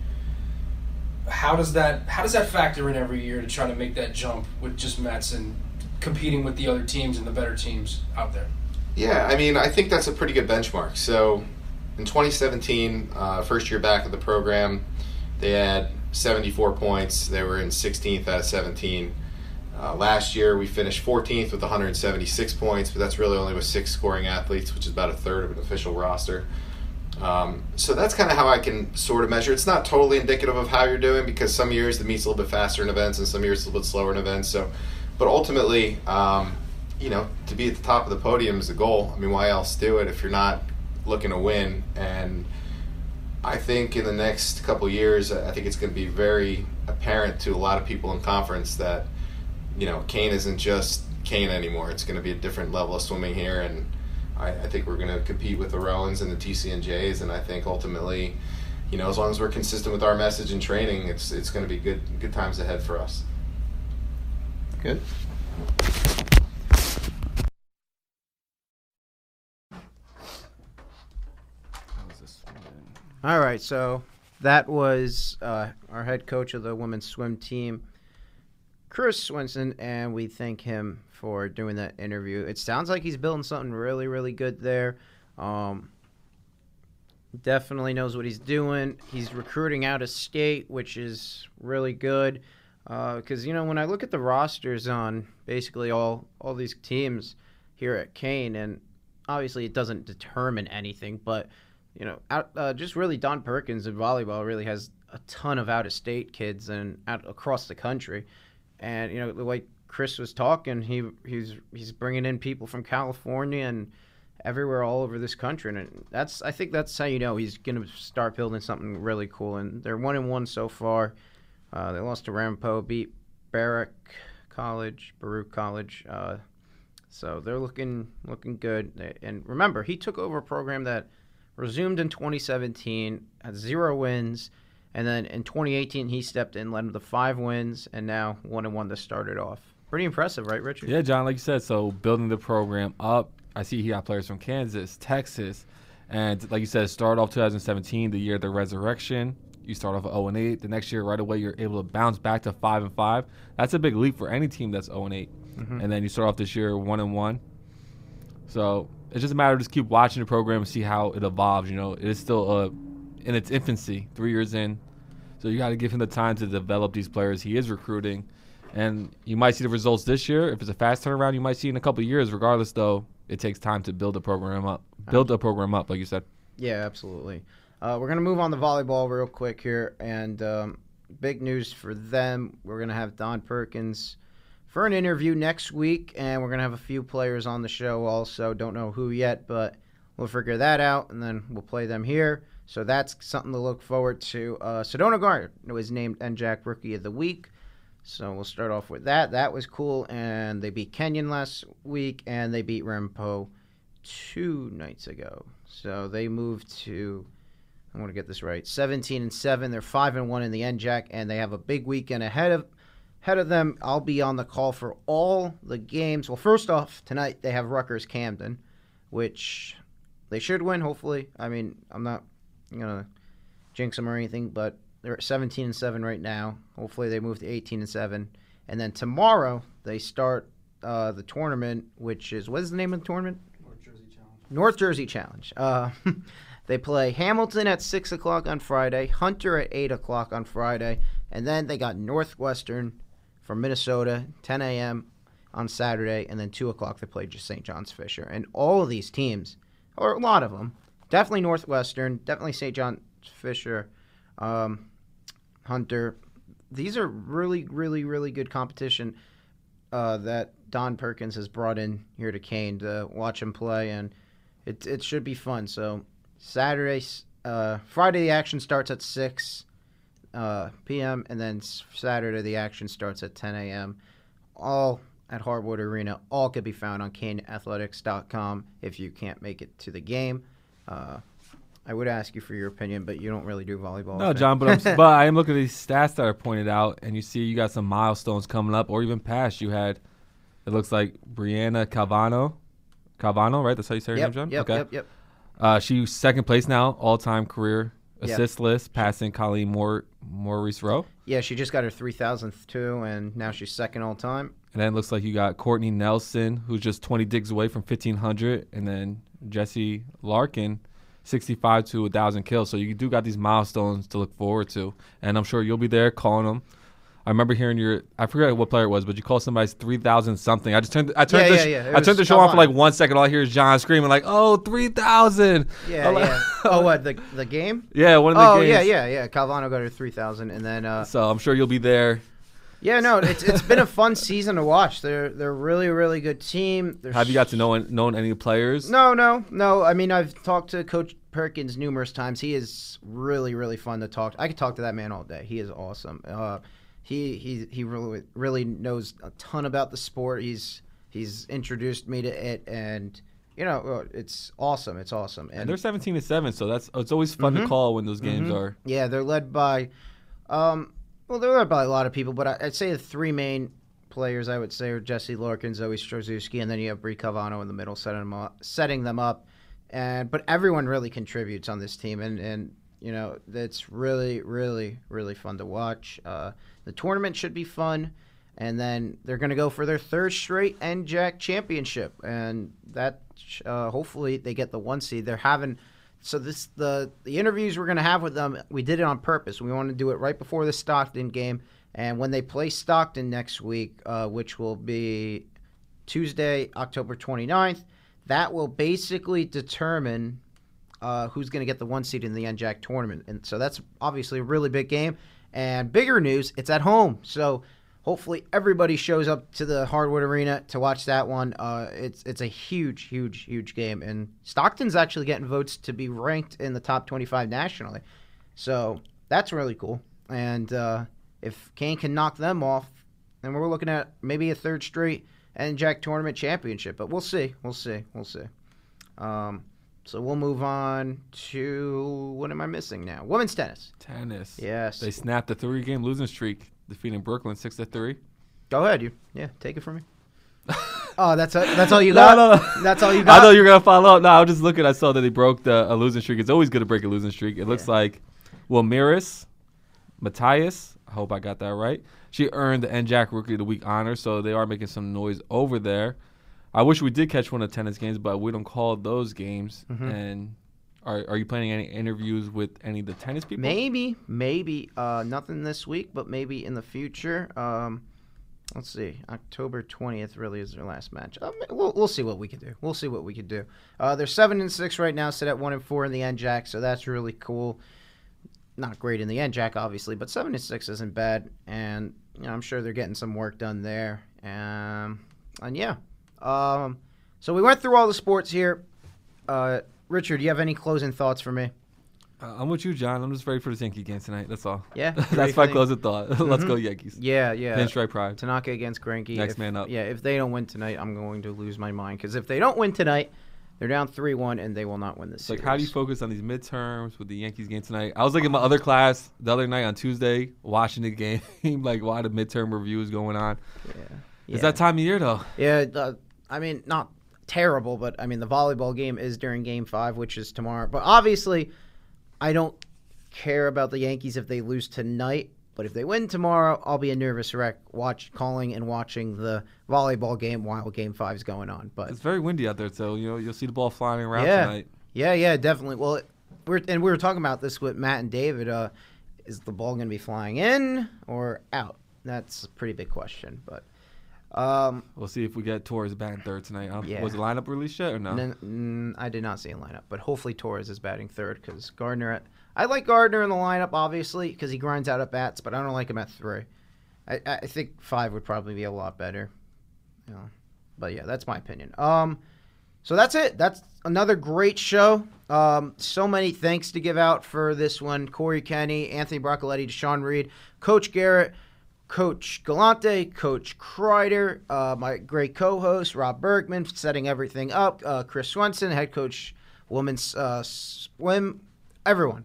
How does that factor in every year to try to make that jump with just Mets and competing with the other teams and the better teams out there? Yeah, I think that's a pretty good benchmark. So in 2017, first year back of the program, they had 74 points. They were in 16th out of 17. Last year, we finished 14th with 176 points, but that's really only with 6 scoring athletes, which is about a third of an official roster. So that's kind of how I can sort of measure. It's not totally indicative of how you're doing because some years the meet's a little bit faster in events and some years it's a little bit slower in events. So, but ultimately, to be at the top of the podium is the goal. Why else do it if you're not looking to win? And I think in the next couple of years, I think it's going to be very apparent to a lot of people in conference that, Kean isn't just Kean anymore. It's going to be a different level of swimming here, and I think we're going to compete with the Rowans and the TCNJs, and I think ultimately, as long as we're consistent with our message and training, it's going to be good times ahead for us. Good. How is this? All right, so that was our head coach of the women's swim team, Chris Swenson, and we thank him for doing that interview. It sounds like he's building something really, really good there. Definitely knows what he's doing. He's recruiting out of state, which is really good. Because, when I look at the rosters on basically all these teams here at Kean, and obviously it doesn't determine anything, but, just really Don Perkins in volleyball really has a ton of out-of-state kids and across the country. And, the way Chris was talking, he's bringing in people from California and everywhere all over this country. And I think that's how he's going to start building something really cool. And they're 1-1 so far. They lost to Rampo, beat Baruch College. So they're looking good. And remember, he took over a program that resumed in 2017, had 0 wins, and then in 2018 he stepped in, led them to 5 wins, and now 1-1 to start it off. Pretty impressive, right, Richard? Yeah, John, like you said, so building the program up. I see he got players from Kansas, Texas, and like you said, start off 2017, the year of the resurrection. You start off at 0-8. The next year, right away, you're able to bounce back to 5-5. That's a big leap for any team that's 0-8. Mm-hmm. And then you start off this year 1-1. So it's just a matter of just keep watching the program and see how it evolves. It is still in its infancy, 3 years in. So you got to give him the time to develop these players. He is recruiting. And you might see the results this year. If it's a fast turnaround, you might see in a couple of years. Regardless, though, it takes time to build a program up. Like you said. Yeah, absolutely. We're going to move on to volleyball real quick here. And big news for them. We're going to have Don Perkins for an interview next week. And we're going to have a few players on the show also. Don't know who yet, but we'll figure that out. And then we'll play them here. So that's something to look forward to. Sedona Garrett was named NJAC Rookie of the Week. So we'll start off with that. That was cool. And they beat Kenyon last week, and they beat Rampo 2 nights ago. So they moved to, I want to get this right, 17-7. They're 5-1 in the NJAC, and they have a big weekend ahead of them. I'll be on the call for all the games. Well, first off, tonight they have Rutgers Camden, which they should win, hopefully. I mean, I'm not going to jinx them or anything, but they're at 17-7 right now. Hopefully they move to 18-7. And then tomorrow they start the tournament, which is, what is the name of the tournament? North Jersey Challenge. They play Hamilton at 6 o'clock on Friday, Hunter at 8 o'clock on Friday, and then they got Northwestern from Minnesota, 10 a.m. on Saturday, and then 2 o'clock they play St. John's Fisher. And all of these teams, or a lot of them, definitely Northwestern, definitely St. John's Fisher, Hunter. These are really, really, really good competition that Don Perkins has brought in here to Kean to watch him play, and it should be fun. So Friday the action starts at 6 p.m., and then Saturday the action starts at 10 a.m. All at Hardwood Arena. All could be found on KeanAthletics.com if you can't make it to the game. I would ask you for your opinion, but you don't really do volleyball. No, John, but I am looking at these stats that are pointed out, and you see you got some milestones coming up, or even past. You had, it looks like Brianna Calvano, right? That's how you say her name, John? Yep. She's second place now, all-time career assist list, passing Colleen Maurice Rowe. Yeah, she just got her 3,000th too, and now she's second all-time. And then it looks like you got Courtney Nelson, who's just 20 digs away from 1,500, and then Jesse Larkin, 65 to 1,000 kills. So you do got these milestones to look forward to. And I'm sure you'll be there calling them. I remember hearing I forget what player it was, but you called somebody's 3,000 something. I turned the show on for like 1 second. All I hear is John screaming like, "Oh, 3,000!" Yeah. Oh, what, the game? Yeah, one of the games. Oh, yeah. Calvano got her 3,000, and then. So I'm sure you'll be there. Yeah, no, it's been a fun season to watch. They're a really, really good team. Have you got to know any players? No. I mean, I've talked to Coach Perkins numerous times. He is really, really fun to talk to. I could talk to that man all day. He is awesome. He really, really knows a ton about the sport. He's introduced me to it, and it's awesome. It's awesome. And they're 17-7, so it's always fun to call when those games are. Yeah, they're led by. They're led by a lot of people, but I'd say the 3 main players I would say are Jesse Larkin, Zoe Strozewski, and then you have Brie Calvano in the middle setting them up. But everyone really contributes on this team, and That's really, really, really fun to watch. The tournament should be fun. And then they're going to go for their third straight NJAC championship. And that hopefully they get the 1 seed. They're having – so the interviews we're going to have with them, we did it on purpose. We want to do it right before the Stockton game. And when they play Stockton next week, which will be Tuesday, October 29th, that will basically determine who's going to get the 1 seed in the NJAC tournament. And so that's obviously a really big game. And bigger news, it's at home. So – hopefully everybody shows up to the Hardwood Arena to watch that one. It's a huge, huge, huge game. And Stockton's actually getting votes to be ranked in the top 25 nationally. So that's really cool. And if Kean can knock them off, then we're looking at maybe a third straight NJAC tournament championship. But we'll see. So we'll move on to, what am I missing now? Women's tennis. Yes. They snapped a 3-game losing streak, defeating Brooklyn 6-3. Go ahead, take it from me. Oh, that's all you got. No. That's all you got. I thought you were gonna follow up. No, I was just looking. I saw that they broke a losing streak. It's always good to break a losing streak. It looks like, Miris Matthias. I hope I got that right. She earned the NJAC Rookie of the Week honor, so they are making some noise over there. I wish we did catch one of the tennis games, but we don't call those games. Mm-hmm. And are you planning any interviews with any of the tennis people? Maybe. Nothing this week, but maybe in the future. Let's see. October 20th really is their last match. We'll see what we can do. They're 7-6 right now, sit at 1-4 in the NJAC, so that's really cool. Not great in the NJAC, obviously, but 7-6 isn't bad, and I'm sure they're getting some work done there. So we went through all the sports here. Richard, do you have any closing thoughts for me? I'm with you, John. I'm just ready for the Yankee game tonight. That's all. Yeah. That's my closing thought. Mm-hmm. Let's go Yankees. Yeah. Pinstripe pride. Tanaka against Greinke. Next man up. Yeah, if they don't win tonight, I'm going to lose my mind. Because if they don't win tonight, they're down 3-1, and they will not win this series. How do you focus on these midterms with the Yankees game tonight? I was in my other class the other night on Tuesday, watching the game, why the midterm review is going on. Yeah. It's that time of year, though. Yeah, not terrible, but the volleyball game is during Game 5, which is tomorrow. But obviously, I don't care about the Yankees if they lose tonight. But if they win tomorrow, I'll be a nervous wreck calling and watching the volleyball game while Game 5 is going on. But it's very windy out there, so you'll see the ball flying around tonight. Yeah, definitely. Well, we were talking about this with Matt and David. Is the ball going to be flying in or out? That's a pretty big question, but. We'll see if we get Torres batting third tonight. Was the lineup released yet or no? I did not see a lineup, but hopefully Torres is batting third because Gardner. I like Gardner in the lineup, obviously, because he grinds out at bats, but I don't like him at 3. I think 5 would probably be a lot better. But yeah, that's my opinion. So that's it. That's another great show. So many thanks to give out for this one. Kory Kenny, Anthony Broccoletti, DeShawn Reed, Coach Garrett, Coach Galante, Coach Kreider, my great co-host, Rob Bergman, setting everything up, Chris Swenson, head coach, women's swim, everyone,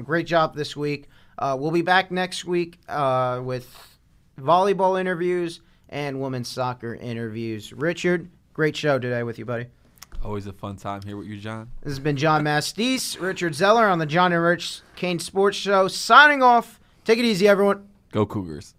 great job this week. We'll be back next week with volleyball interviews and women's soccer interviews. Richard, great show today with you, buddy. Always a fun time here with you, John. This has been John Mastice, Richard Zeller on the John and Rich Kean Sports Show, signing off. Take it easy, everyone. Go Cougars.